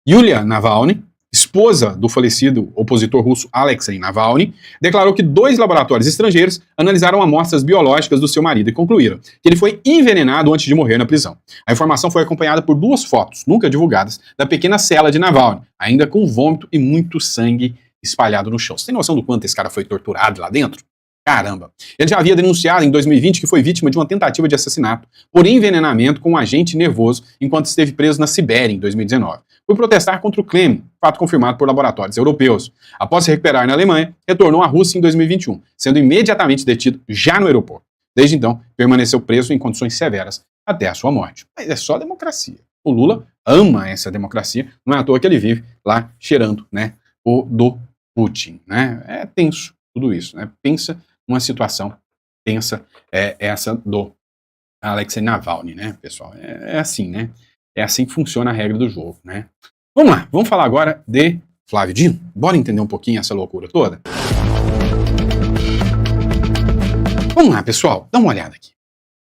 Yulia Navalny, esposa do falecido opositor russo Alexei Navalny, declarou que 2 laboratórios estrangeiros analisaram amostras biológicas do seu marido e concluíram que ele foi envenenado antes de morrer na prisão. A informação foi acompanhada por 2 fotos, nunca divulgadas, da pequena cela de Navalny, ainda com vômito e muito sangue espalhado no chão. Você tem noção do quanto esse cara foi torturado lá dentro? Caramba! Ele já havia denunciado em 2020 que foi vítima de uma tentativa de assassinato por envenenamento com um agente nervoso enquanto esteve preso na Sibéria em 2019. Foi protestar contra o Kremlin, fato confirmado por laboratórios europeus. Após se recuperar na Alemanha, retornou à Rússia em 2021, sendo imediatamente detido já no aeroporto. Desde então, permaneceu preso em condições severas até a sua morte. Mas é só democracia. O Lula ama essa democracia, não é à toa que ele vive lá cheirando, né, o do Putin, né? É tenso tudo isso, né? Pensa numa situação tensa, essa do Alexei Navalny, né, pessoal? É assim, né? É assim que funciona a regra do jogo, né? Vamos lá, vamos falar agora de Flávio Dino. Bora entender um pouquinho essa loucura toda? Vamos lá, pessoal, dá uma olhada aqui.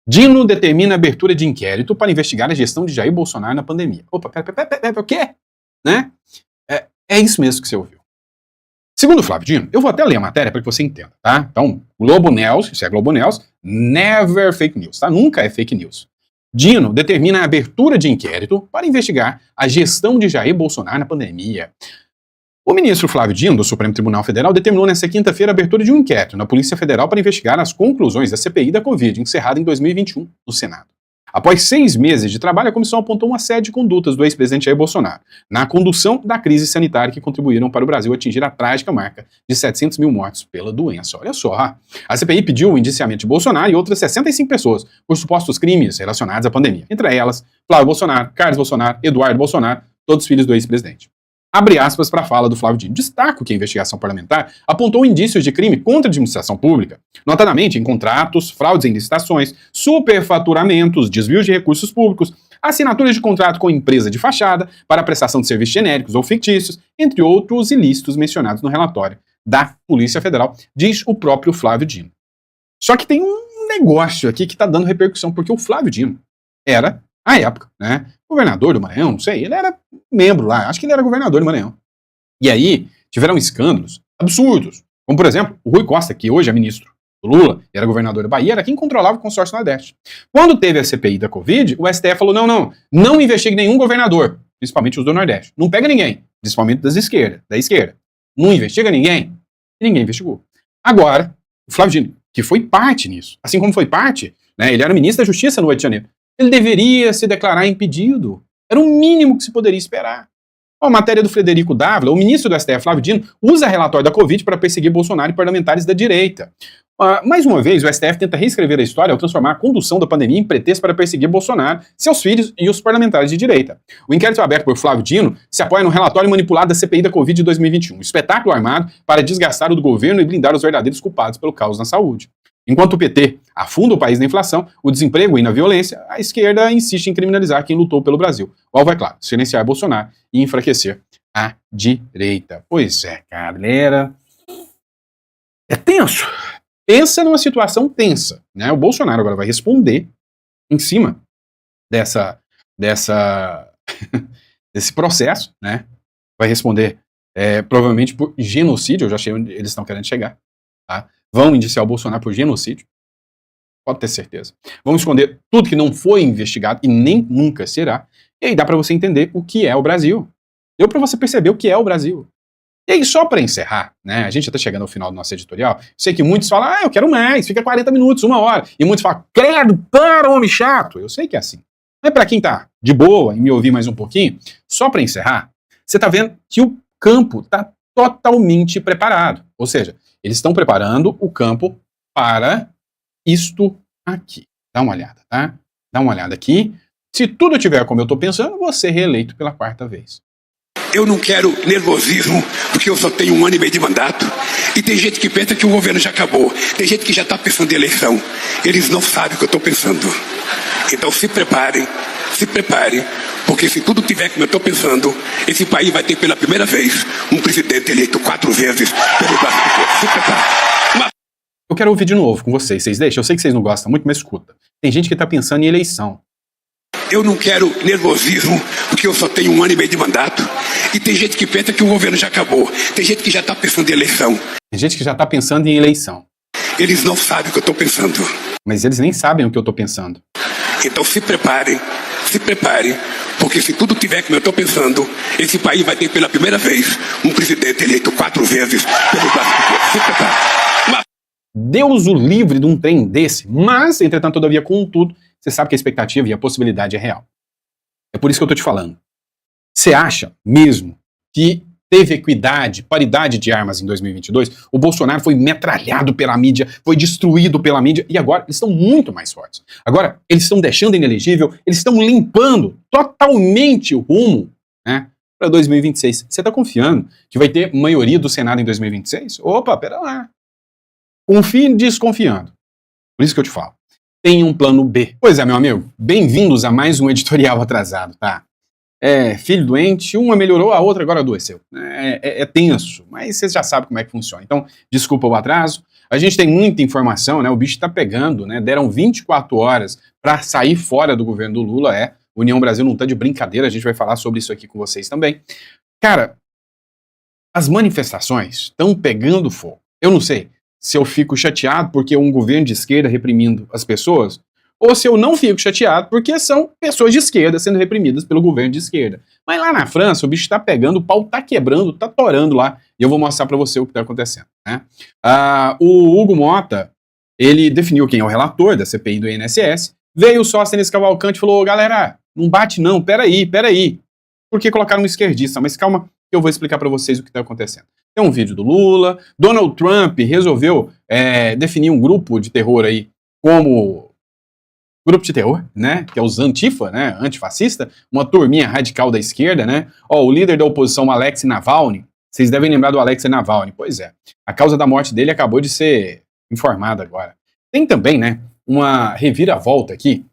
Dino determina a abertura de inquérito para investigar a gestão de Jair Bolsonaro na pandemia. Opa, pera, o quê? Né? É isso mesmo que você ouviu. Segundo Flávio Dino, eu vou até ler a matéria para que você entenda, tá? Então, Globo News, isso é Globo News, never fake news, tá? Nunca é fake news. Dino determina a abertura de inquérito para investigar a gestão de Jair Bolsonaro na pandemia. O ministro Flávio Dino, do Supremo Tribunal Federal, determinou nesta quinta-feira a abertura de um inquérito na Polícia Federal para investigar as conclusões da CPI da Covid, encerrada em 2021 no Senado. Após 6 meses de trabalho, a comissão apontou uma série de condutas do ex-presidente Jair Bolsonaro na condução da crise sanitária que contribuíram para o Brasil atingir a trágica marca de 700 mil mortos pela doença. Olha só, a CPI pediu o indiciamento de Bolsonaro e outras 65 pessoas por supostos crimes relacionados à pandemia. Entre elas, Flávio Bolsonaro, Carlos Bolsonaro, Eduardo Bolsonaro, todos filhos do ex-presidente. Abre aspas para a fala do Flávio Dino. Destaco que a investigação parlamentar apontou indícios de crime contra a administração pública, notadamente em contratos, fraudes em licitações, superfaturamentos, desvios de recursos públicos, assinaturas de contrato com empresa de fachada para a prestação de serviços genéricos ou fictícios, entre outros ilícitos mencionados no relatório da Polícia Federal, diz o próprio Flávio Dino. Só que tem um negócio aqui que está dando repercussão, porque o Flávio Dino era, à época, né, governador do Maranhão, não sei, ele era membro lá, acho que ele era governador do Maranhão. E aí tiveram escândalos absurdos, como por exemplo, o Rui Costa, que hoje é ministro do Lula, era governador da Bahia, era quem controlava o consórcio Nordeste. Quando teve a CPI da Covid, o STF falou, não investigue nenhum governador, principalmente os do Nordeste. Não pega ninguém, principalmente da esquerda. Não investiga ninguém. E ninguém investigou. Agora, o Flávio Dino, que foi parte nisso, assim como foi parte, né, ele era ministro da Justiça no 8 de janeiro, ele deveria se declarar impedido. Era o mínimo que se poderia esperar. A matéria do Frederico Dávila, o ministro do STF, Flávio Dino, usa relatório da Covid para perseguir Bolsonaro e parlamentares da direita. Mais uma vez, o STF tenta reescrever a história ao transformar a condução da pandemia em pretexto para perseguir Bolsonaro, seus filhos e os parlamentares de direita. O inquérito aberto por Flávio Dino se apoia no relatório manipulado da CPI da Covid de 2021, um espetáculo armado para desgastar o do governo e blindar os verdadeiros culpados pelo caos na saúde. Enquanto o PT afunda o país na inflação, o desemprego e na violência, a esquerda insiste em criminalizar quem lutou pelo Brasil. O alvo é claro, silenciar Bolsonaro e enfraquecer a direita. Pois é, galera. É tenso. Pensa numa situação tensa, né? O Bolsonaro agora vai responder em cima desse processo, né? Vai responder provavelmente por genocídio, eu já achei onde eles estão querendo chegar, tá? Vão indiciar o Bolsonaro por genocídio, pode ter certeza. Vão esconder tudo que não foi investigado e nem nunca será. E aí dá para você entender o que é o Brasil. Deu para você perceber o que é o Brasil. E aí, só para encerrar, né, a gente já tá chegando ao final do nosso editorial, sei que muitos falam, eu quero mais, fica 40 minutos, 1 hora. E muitos falam, credo, para, homem chato. Eu sei que é assim. Mas para quem tá de boa e me ouvir mais um pouquinho, só para encerrar, você tá vendo que o campo tá totalmente preparado. Ou seja, eles estão preparando o campo para isto aqui. Dá uma olhada, tá? Dá uma olhada aqui. Se tudo tiver como eu tô pensando, vou ser reeleito pela 4ª vez. Eu não quero nervosismo, porque eu só tenho 1 ano e meio de mandato. E tem gente que pensa que o governo já acabou. Tem gente que já está pensando em eleição. Eles não sabem o que eu estou pensando. Então se preparem, porque se tudo tiver como eu estou pensando, esse país vai ter pela primeira vez um presidente eleito 4 vezes pelo Brasil. Se preparem. Eu quero ouvir de novo com vocês. Vocês deixam? Eu sei que vocês não gostam muito, mas escuta. Tem gente que está pensando em eleição. Eu não quero nervosismo, porque eu só tenho 1 ano e meio de mandato. E tem gente que pensa que o governo já acabou. Tem gente que já está pensando em eleição. Tem gente que já está pensando em eleição. Eles não sabem o que eu estou pensando. Mas eles nem sabem o que eu estou pensando. Então se preparem, porque se tudo tiver como eu estou pensando, esse país vai ter pela primeira vez um presidente eleito 4 vezes pelo Brasil. Se preparem. Deus o livre de um trem desse, mas, entretanto, todavia, contudo, você sabe que a expectativa e a possibilidade é real. É por isso que eu tô te falando. Você acha mesmo que teve equidade, paridade de armas em 2022? O Bolsonaro foi metralhado pela mídia, foi destruído pela mídia, e agora eles estão muito mais fortes. Agora, eles estão deixando inelegível, eles estão limpando totalmente o rumo, né, para 2026. Você tá confiando que vai ter maioria do Senado em 2026? Opa, pera lá. Confie desconfiando. Por isso que eu te falo. tem um plano B. Pois é, meu amigo, bem-vindos a mais um editorial atrasado, tá? Filho doente, uma melhorou, a outra agora adoeceu. É tenso, mas vocês já sabem como é que funciona. Então, desculpa o atraso. A gente tem muita informação, né? O bicho tá pegando, né? Deram 24 horas para sair fora do governo do Lula, União Brasil não tá de brincadeira, a gente vai falar sobre isso aqui com vocês também. Cara, as manifestações estão pegando fogo. Eu não sei se eu fico chateado porque é um governo de esquerda reprimindo as pessoas, ou se eu não fico chateado porque são pessoas de esquerda sendo reprimidas pelo governo de esquerda. Mas lá na França, o bicho tá pegando, o pau tá quebrando, tá torando lá, e eu vou mostrar pra você o que tá acontecendo, né? O Hugo Mota, ele definiu quem é o relator da CPI do INSS, veio o Sóstenes Cavalcante e falou, galera, não bate não, peraí. Por que colocaram um esquerdista? Mas calma, que eu vou explicar pra vocês o que tá acontecendo. Tem um vídeo do Lula, Donald Trump resolveu definir um grupo de terror aí como grupo de terror, né, que é os Antifa, né, antifascista, uma turminha radical da esquerda, né, o líder da oposição, Alexei Navalny, vocês devem lembrar do Alexei Navalny, pois é, a causa da morte dele acabou de ser informada agora. Tem também, né, uma reviravolta aqui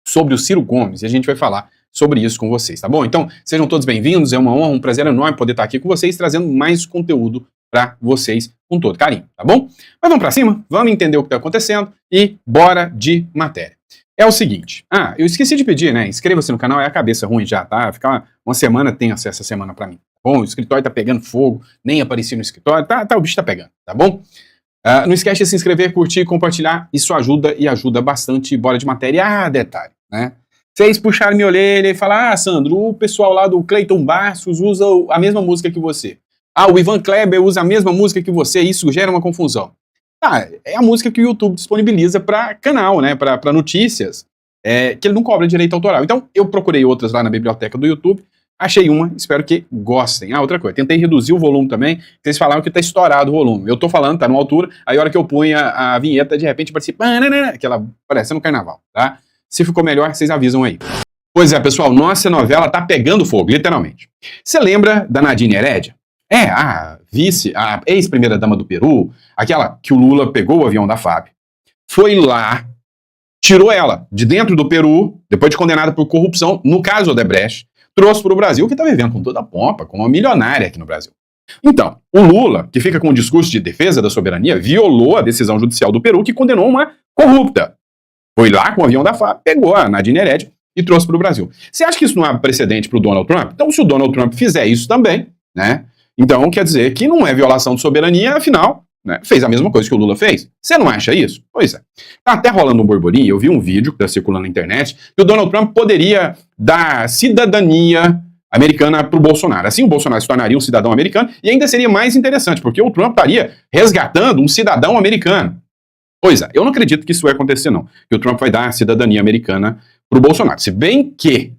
sobre o Ciro Gomes, e a gente vai falar sobre isso com vocês, tá bom? Então, sejam todos bem-vindos, é uma honra, um prazer enorme poder estar aqui com vocês, trazendo mais conteúdo para vocês com todo carinho, tá bom? Mas vamos para cima, vamos entender o que está acontecendo e bora de matéria. É o seguinte, eu esqueci de pedir, né, inscreva-se no canal, é a cabeça ruim já, tá? Ficar uma semana tensa essa semana pra mim, tá bom? O escritório tá pegando fogo, nem apareci no escritório, o bicho tá pegando, tá bom? Não esquece de se inscrever, curtir, compartilhar, isso ajuda e ajuda bastante, bora de matéria. Detalhe, né? Vocês puxaram minha orelha e falaram, Sandro, o pessoal lá do Cleiton Bastos usa a mesma música que você. O Ivan Kleber usa a mesma música que você, isso gera uma confusão. É a música que o YouTube disponibiliza para canal, né, para notícias, que ele não cobra direito autoral. Então, eu procurei outras lá na biblioteca do YouTube, achei uma, espero que gostem. Outra coisa, tentei reduzir o volume também, vocês falaram que tá estourado o volume. Eu tô falando, tá numa altura, aí a hora que eu ponho a vinheta, de repente participa, aquela parecendo carnaval, tá? Se ficou melhor, vocês avisam aí. Pois é, pessoal, nossa novela tá pegando fogo, literalmente. Você lembra da Nadine Heredia? A ex-primeira-dama do Peru, aquela que o Lula pegou o avião da FAB, foi lá, tirou ela de dentro do Peru, depois de condenada por corrupção, no caso Odebrecht, trouxe para o Brasil, que está vivendo com toda a pompa, como uma milionária aqui no Brasil. Então, o Lula, que fica com o discurso de defesa da soberania, violou a decisão judicial do Peru que condenou uma corrupta. Foi lá com o avião da FAB, pegou a Nadine Heredia e trouxe para o Brasil. Você acha que isso não é precedente para o Donald Trump? Então, se o Donald Trump fizer isso também, né? Então, quer dizer que não é violação de soberania, afinal, né, fez a mesma coisa que o Lula fez. Você não acha isso? Pois é. Tá até rolando um burburinho, eu vi um vídeo que tá circulando na internet, que o Donald Trump poderia dar cidadania americana pro Bolsonaro. Assim, o Bolsonaro se tornaria um cidadão americano, e ainda seria mais interessante, porque o Trump estaria resgatando um cidadão americano. Pois é, eu não acredito que isso vai acontecer, não. Que o Trump vai dar a cidadania americana pro Bolsonaro. Se bem que,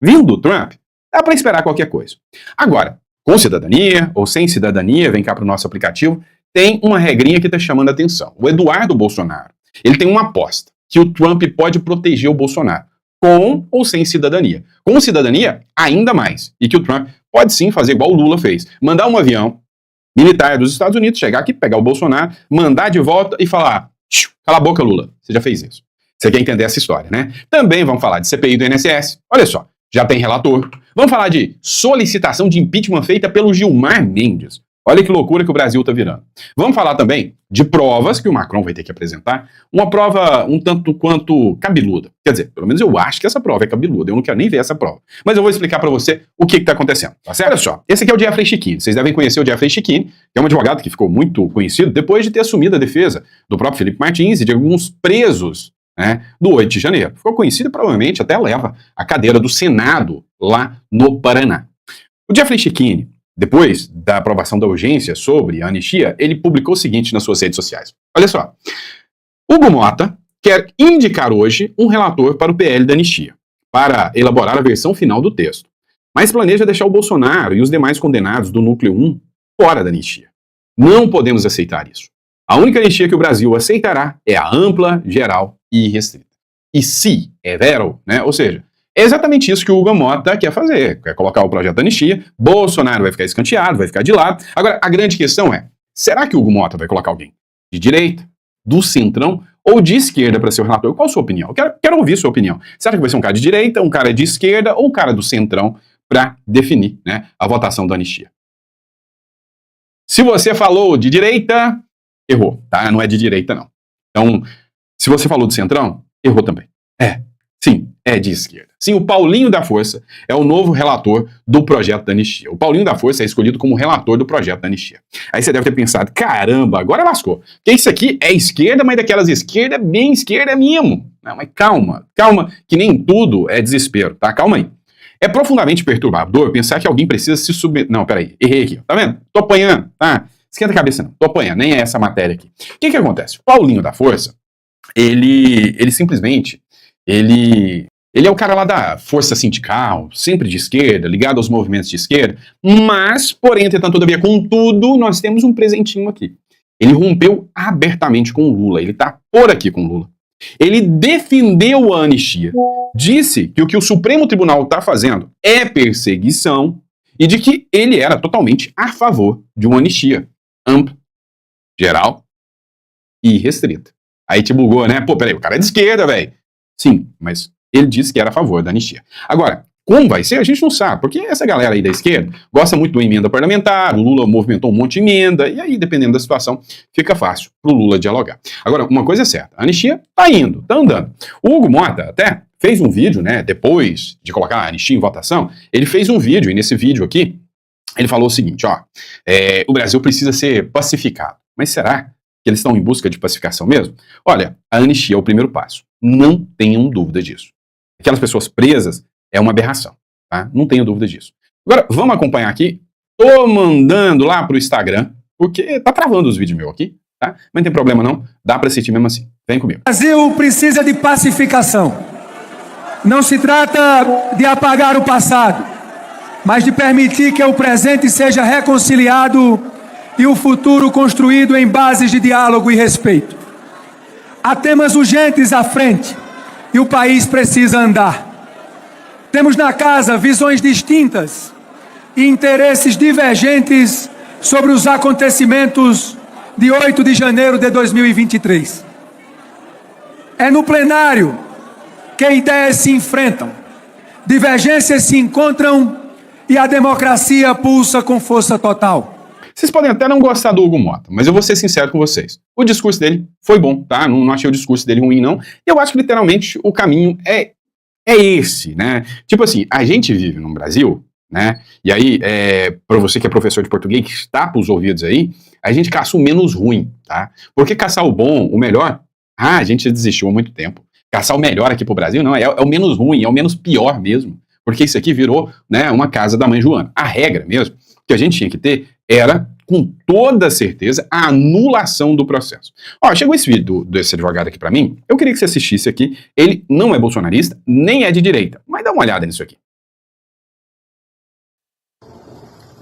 vindo do Trump, dá pra esperar qualquer coisa. Agora, com cidadania ou sem cidadania, vem cá para o nosso aplicativo, tem uma regrinha que está chamando a atenção. O Eduardo Bolsonaro, ele tem uma aposta que o Trump pode proteger o Bolsonaro, com ou sem cidadania. Com cidadania, ainda mais. E que o Trump pode sim fazer igual o Lula fez. Mandar um avião militar dos Estados Unidos, chegar aqui, pegar o Bolsonaro, mandar de volta e falar, cala a boca, Lula, você já fez isso. Você quer entender essa história, né? Também vamos falar de CPI do INSS. Olha só, já tem relator. Vamos falar de solicitação de impeachment feita pelo Gilmar Mendes. Olha que loucura que o Brasil está virando. Vamos falar também de provas que o Macron vai ter que apresentar. Uma prova um tanto quanto cabeluda. Quer dizer, pelo menos eu acho que essa prova é cabeluda. Eu não quero nem ver essa prova. Mas eu vou explicar para você o que está acontecendo. Tá certo? Olha só, esse aqui é o Jeffrey Chikine. Vocês devem conhecer o Jeffrey Chikine, que é um advogado que ficou muito conhecido depois de ter assumido a defesa do próprio Felipe Martins e de alguns presos, né, do 8 de janeiro. Ficou conhecido e provavelmente até leva a cadeira do Senado lá no Paraná. O Jeffrey Chikine, depois da aprovação da urgência sobre a anistia, ele publicou o seguinte nas suas redes sociais. Olha só. Hugo Mota quer indicar hoje um relator para o PL da anistia, para elaborar a versão final do texto, mas planeja deixar o Bolsonaro e os demais condenados do núcleo 1 fora da anistia. Não podemos aceitar isso. A única anistia que o Brasil aceitará é a ampla, geral e restrita. E se é vero, né? Ou seja, é exatamente isso que o Hugo Mota quer fazer. Quer colocar o projeto da anistia, Bolsonaro vai ficar escanteado, vai ficar de lado. Agora, a grande questão é, será que o Hugo Mota vai colocar alguém de direita, do centrão, ou de esquerda para ser o relator? Qual a sua opinião? Eu quero ouvir sua opinião. Você acha que vai ser um cara de direita, um cara de esquerda ou um cara do centrão para definir, né, a votação da anistia? Se você falou de direita, errou, tá? Não é de direita, não. Então, se você falou do centrão, errou também. Sim, é de esquerda. Sim, o Paulinho da Força é o novo relator do projeto da anistia. O Paulinho da Força é escolhido como relator do projeto da anistia. Aí você deve ter pensado, caramba, agora lascou. Porque isso aqui é esquerda, mas daquelas esquerda bem esquerda mesmo. Não, mas calma, que nem tudo é desespero, tá? Calma aí. É profundamente perturbador pensar que alguém precisa se submeter... Não, peraí, errei aqui, tá vendo? Tô apanhando, tá? Esquenta a cabeça não, tô apanhando, nem é essa matéria aqui. O que acontece? O Paulinho da Força, ele simplesmente... Ele é o cara lá da força sindical, sempre de esquerda, ligado aos movimentos de esquerda, mas, porém, entretanto, todavia, contudo, nós temos um presentinho aqui. Ele rompeu abertamente com o Lula, ele tá por aqui com o Lula. Ele defendeu a anistia, disse que o que o Supremo Tribunal está fazendo é perseguição e de que ele era totalmente a favor de uma anistia ampla, geral e restrita. Aí te bugou, né? Pô, peraí, o cara é de esquerda, velho. Sim, mas ele disse que era a favor da anistia. Agora, como vai ser, a gente não sabe, porque essa galera aí da esquerda gosta muito da emenda parlamentar, o Lula movimentou um monte de emenda, e aí, dependendo da situação, fica fácil pro Lula dialogar. Agora, uma coisa é certa, a anistia tá indo, tá andando. O Hugo Mota até fez um vídeo, né, depois de colocar a anistia em votação, ele fez um vídeo, e nesse vídeo aqui, ele falou o seguinte, ó, o Brasil precisa ser pacificado. Mas será que eles estão em busca de pacificação mesmo? Olha, a anistia é o primeiro passo. Não tenham dúvida disso. Aquelas pessoas presas é uma aberração, tá? Não tenham dúvida disso. Agora, vamos acompanhar aqui. Tô mandando lá pro Instagram, porque tá travando os vídeos meus aqui, tá? Mas não tem problema não, dá pra assistir mesmo assim. Vem comigo. O Brasil precisa de pacificação. Não se trata de apagar o passado, mas de permitir que o presente seja reconciliado e o futuro construído em bases de diálogo e respeito. Há temas urgentes à frente e o país precisa andar. Temos na casa visões distintas e interesses divergentes sobre os acontecimentos de 8 de janeiro de 2023. É no plenário que ideias se enfrentam, divergências se encontram e a democracia pulsa com força total. Vocês podem até não gostar do Hugo Mota, mas eu vou ser sincero com vocês. O discurso dele foi bom, tá? Não achei o discurso dele ruim, não. Eu acho que, literalmente, o caminho é esse, né? Tipo assim, a gente vive no Brasil, né? E aí, para você que é professor de português, que tapa os ouvidos aí, a gente caça o menos ruim, tá? Porque caçar o bom, o melhor, a gente desistiu há muito tempo. Caçar o melhor aqui pro Brasil, não, é o menos ruim, é o menos pior mesmo. Porque isso aqui virou, né, uma casa da mãe Joana. A regra mesmo, que a gente tinha que ter, era, com toda certeza, a anulação do processo. Ó, chegou esse vídeo desse advogado aqui pra mim, eu queria que você assistisse aqui. Ele não é bolsonarista, nem é de direita, mas dá uma olhada nisso aqui.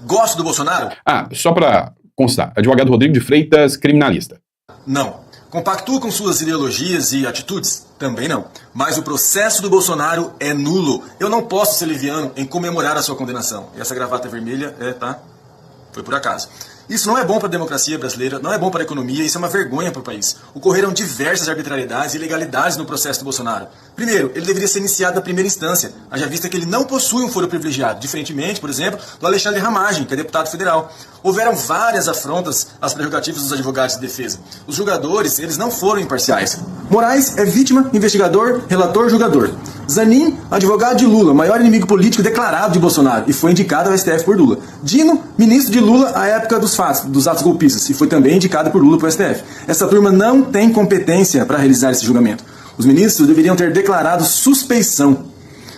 Gosto do Bolsonaro? Só pra constar, advogado Rodrigo de Freitas, criminalista. Não. Compactua com suas ideologias e atitudes? Também não. Mas o processo do Bolsonaro é nulo. Eu não posso ser leviano em comemorar a sua condenação. E essa gravata vermelha tá? Foi por acaso. Isso não é bom para a democracia brasileira, não é bom para a economia, isso é uma vergonha para o país. Ocorreram diversas arbitrariedades e ilegalidades no processo do Bolsonaro. Primeiro, ele deveria ser iniciado na primeira instância, haja vista que ele não possui um foro privilegiado, diferentemente, por exemplo, do Alexandre Ramagem, que é deputado federal. Houveram várias afrontas às prerrogativas dos advogados de defesa. Os julgadores, eles não foram imparciais. Moraes é vítima, investigador, relator, julgador. Zanin, advogado de Lula, maior inimigo político declarado de Bolsonaro, e foi indicado ao STF por Lula. Dino, ministro de Lula à época dos atos golpistas, e foi também indicado por Lula para o STF. Essa turma não tem competência para realizar esse julgamento. Os ministros deveriam ter declarado suspeição.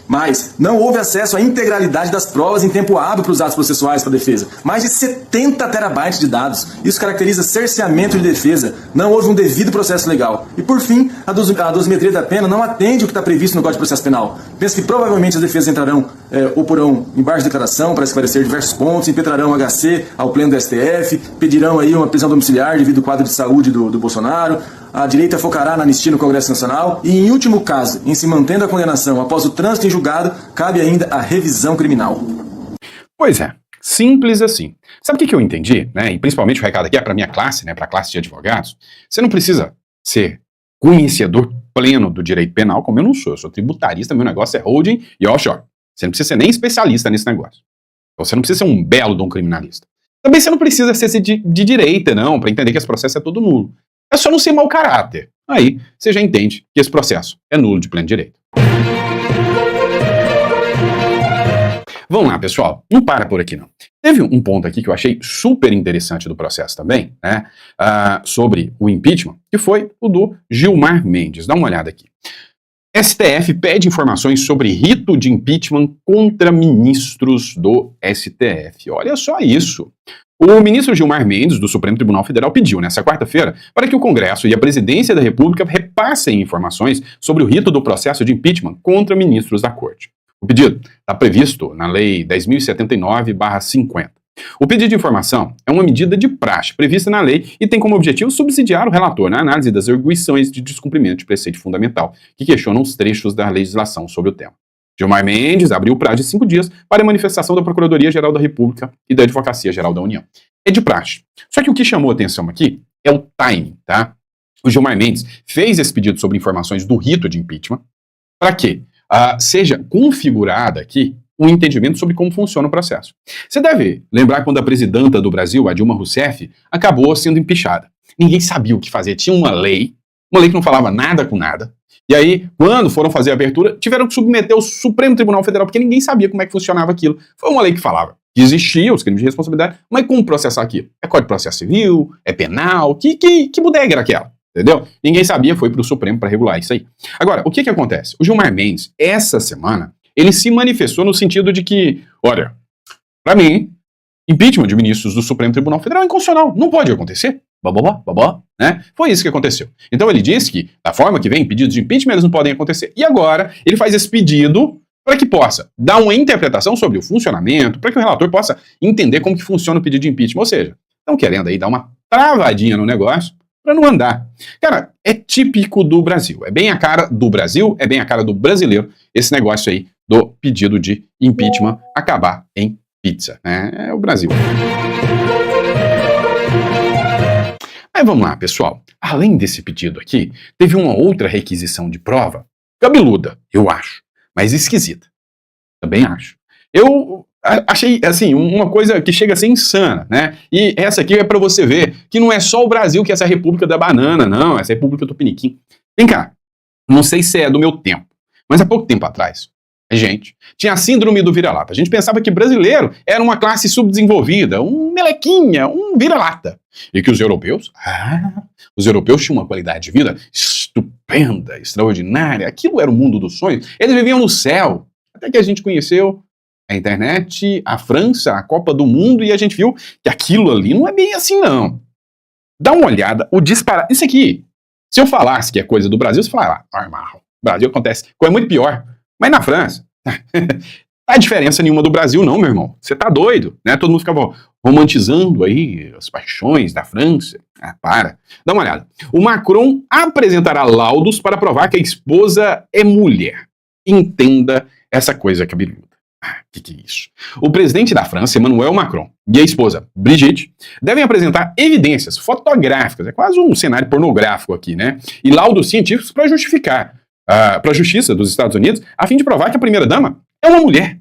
Mas não houve acesso à integralidade das provas em tempo hábil para os atos processuais para a defesa. Mais de 70 terabytes de dados. Isso caracteriza cerceamento de defesa. Não houve um devido processo legal. E por fim, a dosimetria da pena não atende o que está previsto no Código de Processo Penal. Penso que provavelmente as defesas entrarão ou porão embaixo de declaração para esclarecer diversos pontos, impetrarão HC ao pleno do STF, pedirão aí uma prisão domiciliar devido ao quadro de saúde do Bolsonaro. A direita focará na anistia no Congresso Nacional e, em último caso, em se mantendo a condenação após o trânsito em julgado, cabe ainda a revisão criminal. Pois é, simples assim. Sabe o que eu entendi, né? E principalmente o recado aqui é para minha classe, né? Para a classe de advogados. Você não precisa ser conhecedor pleno do direito penal, como eu não sou tributarista, meu negócio é holding e offshore. Você não precisa ser nem especialista nesse negócio. Então, você não precisa ser um belo de um criminalista. Também você não precisa ser de direita, não, para entender que esse processo é todo nulo. É só não ser mau caráter. Aí, você já entende que esse processo é nulo de pleno direito. Vamos lá, pessoal. Não para por aqui, não. Teve um ponto aqui que eu achei super interessante do processo também, né? Sobre o impeachment, que foi o do Gilmar Mendes. Dá uma olhada aqui. STF pede informações sobre rito de impeachment contra ministros do STF. Olha só isso. O ministro Gilmar Mendes, do Supremo Tribunal Federal, pediu nesta quarta-feira para que o Congresso e a Presidência da República repassem informações sobre o rito do processo de impeachment contra ministros da Corte. O pedido está previsto na Lei 10.079/50. O pedido de informação é uma medida de praxe prevista na lei e tem como objetivo subsidiar o relator na análise das arguições de descumprimento de preceito fundamental, que questionam os trechos da legislação sobre o tema. Gilmar Mendes abriu o prazo de 5 dias para a manifestação da Procuradoria-Geral da República e da Advocacia-Geral da União. É de praxe. Só que o que chamou a atenção aqui é o timing, tá? O Gilmar Mendes fez esse pedido sobre informações do rito de impeachment para que seja configurada aqui um entendimento sobre como funciona o processo. Você deve lembrar quando a presidenta do Brasil, a Dilma Rousseff, acabou sendo empichada. Ninguém sabia o que fazer. Tinha uma lei que não falava nada com nada. E aí, quando foram fazer a abertura, tiveram que submeter ao Supremo Tribunal Federal, porque ninguém sabia como é que funcionava aquilo. Foi uma lei que falava que existia os crimes de responsabilidade, mas como processar aquilo? É Código de Processo Civil? É penal? Que bodega era aquela? Entendeu? Ninguém sabia, foi para o Supremo para regular isso aí. Agora, o que acontece? O Gilmar Mendes, essa semana, ele se manifestou no sentido de que, olha, para mim, impeachment de ministros do Supremo Tribunal Federal é inconstitucional, não pode acontecer. Né? Foi isso que aconteceu. Então ele disse que, da forma que vem pedidos de impeachment, eles não podem acontecer. E agora, ele faz esse pedido para que possa dar uma interpretação sobre o funcionamento, para que o relator possa entender como que funciona o pedido de impeachment. Ou seja, estão querendo aí dar uma travadinha no negócio para não andar. Cara, é típico do Brasil. É bem a cara do Brasil, é bem a cara do brasileiro, esse negócio aí do pedido de impeachment acabar em pizza, né? É o Brasil. Aí vamos lá, pessoal. Além desse pedido aqui, teve uma outra requisição de prova, cabeluda, eu acho, mas esquisita. Também acho. Eu achei, assim, uma coisa que chega a ser insana, né? E essa aqui é para você ver que não é só o Brasil que é essa república da banana, não, essa república do piniquim. Vem cá, não sei se é do meu tempo, mas há pouco tempo atrás, a gente tinha a síndrome do vira-lata. A gente pensava que brasileiro era uma classe subdesenvolvida, um melequinha, um vira-lata. E que os europeus tinham uma qualidade de vida estupenda, extraordinária. Aquilo era o mundo dos sonhos. Eles viviam no céu. Até que a gente conheceu a internet, a França, a Copa do Mundo, e a gente viu que aquilo ali não é bem assim, não. Dá uma olhada, o disparate. Isso aqui, se eu falasse que é coisa do Brasil, você fala, normal. No Brasil acontece coisa muito pior. Mas na França, não há diferença nenhuma do Brasil, não, meu irmão. Você tá doido, né? Todo mundo ficava romantizando aí as paixões da França. Para. Dá uma olhada. O Macron apresentará laudos para provar que a esposa é mulher. Entenda essa coisa cabeluda. Que é isso? O presidente da França, Emmanuel Macron, e a esposa, Brigitte, devem apresentar evidências fotográficas, é quase um cenário pornográfico aqui, né? E laudos científicos para justificar para a Justiça dos Estados Unidos, a fim de provar que a primeira-dama é uma mulher.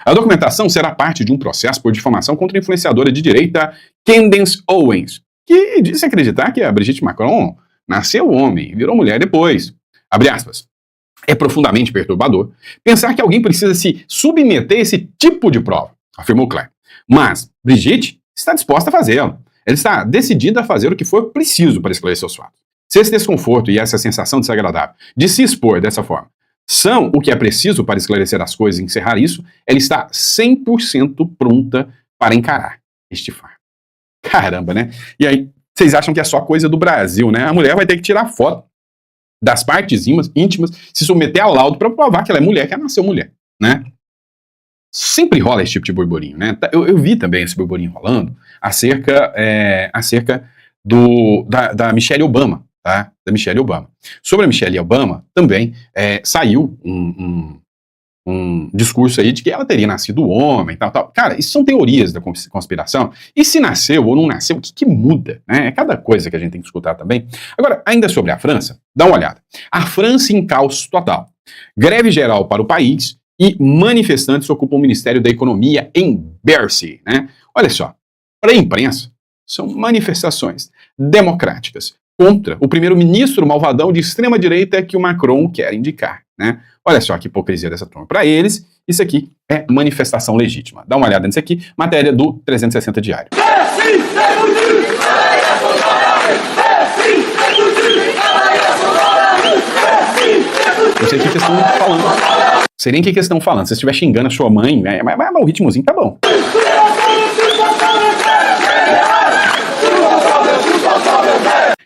A documentação será parte de um processo por difamação contra a influenciadora de direita Candace Owens, que disse acreditar que a Brigitte Macron nasceu homem e virou mulher depois. Abre aspas. É profundamente perturbador pensar que alguém precisa se submeter a esse tipo de prova, afirmou Claire. Mas Brigitte está disposta a fazê-lo. Ela está decidida a fazer o que for preciso para esclarecer os fatos. Se esse desconforto e essa sensação desagradável de se expor dessa forma são o que é preciso para esclarecer as coisas e encerrar isso, ela está 100% pronta para encarar este fato. Caramba, né? E aí, vocês acham que é só coisa do Brasil, né? A mulher vai ter que tirar foto das partes íntimas, se submeter a laudo para provar que ela é mulher, que ela nasceu mulher, né? Sempre rola esse tipo de burburinho, né? Eu vi também esse burburinho rolando acerca da Michelle Obama, tá? Da Michelle Obama. Sobre a Michelle Obama, também saiu um discurso aí de que ela teria nascido homem, tal, tal. Cara, isso são teorias da conspiração. E se nasceu ou não nasceu, o que muda, né? É cada coisa que a gente tem que escutar também. Agora, ainda sobre a França, dá uma olhada. A França em caos total. Greve geral para o país e manifestantes ocupam o Ministério da Economia em Bercy, né? Olha só, para a imprensa, são manifestações democráticas contra o primeiro-ministro malvadão de extrema-direita que o Macron quer indicar, né? Olha só que hipocrisia dessa turma. Para eles, isso aqui é manifestação legítima. Dá uma olhada nisso aqui, matéria do 360 Diário. Eu sei o que eles estão falando. Não sei nem o que eles estão falando. Se você estiver xingando a sua mãe, mas o ritmozinho tá bom.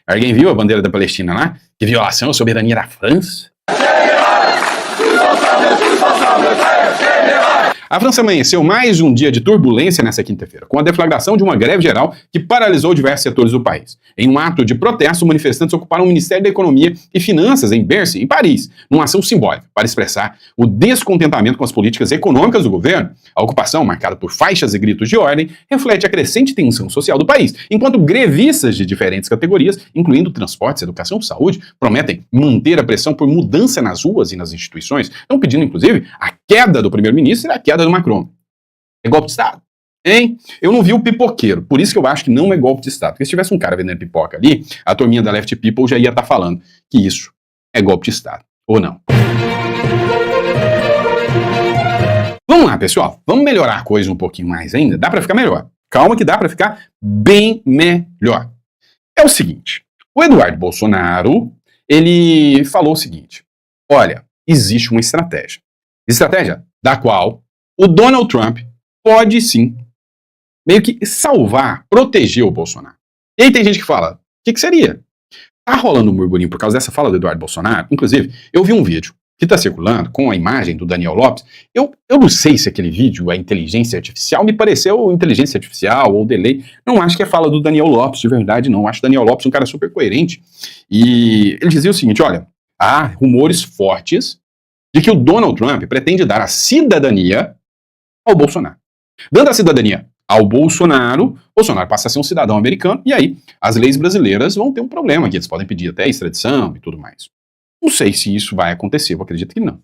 Alguém viu a bandeira da Palestina lá? Que violação à soberania da França? A França amanheceu mais um dia de turbulência nessa quinta-feira, com a deflagração de uma greve geral que paralisou diversos setores do país. Em um ato de protesto, manifestantes ocuparam o Ministério da Economia e Finanças em Bercy, em Paris, numa ação simbólica para expressar o descontentamento com as políticas econômicas do governo. A ocupação, marcada por faixas e gritos de ordem, reflete a crescente tensão social do país, enquanto grevistas de diferentes categorias, incluindo transportes, educação e saúde, prometem manter a pressão por mudança nas ruas e nas instituições, estão pedindo, inclusive, a queda do primeiro-ministro e a queda do Macron. É golpe de Estado, hein? Eu não vi o pipoqueiro, por isso que eu acho que não é golpe de Estado. Porque se tivesse um cara vendendo pipoca ali, a turminha da Left People já ia estar falando que isso é golpe de Estado, ou não. Vamos lá, pessoal. Vamos melhorar a coisa um pouquinho mais ainda? Dá pra ficar melhor. Calma que dá pra ficar bem melhor. É o seguinte, o Eduardo Bolsonaro, ele falou o seguinte, olha, existe uma estratégia da qual o Donald Trump pode sim meio que salvar, proteger o Bolsonaro. E aí tem gente que fala, o que seria? Tá rolando um burburinho por causa dessa fala do Eduardo Bolsonaro. Inclusive, eu vi um vídeo que está circulando com a imagem do Daniel Lopes. Eu não sei se aquele vídeo é inteligência artificial, me pareceu inteligência artificial ou delay. Não acho que é fala do Daniel Lopes de verdade, não. Acho o Daniel Lopes um cara super coerente. E ele dizia o seguinte, olha, há rumores fortes de que o Donald Trump pretende dar a cidadania ao Bolsonaro. Dando a cidadania ao Bolsonaro passa a ser um cidadão americano, e aí as leis brasileiras vão ter um problema aqui, eles podem pedir até extradição e tudo mais. Não sei se isso vai acontecer, eu acredito que não.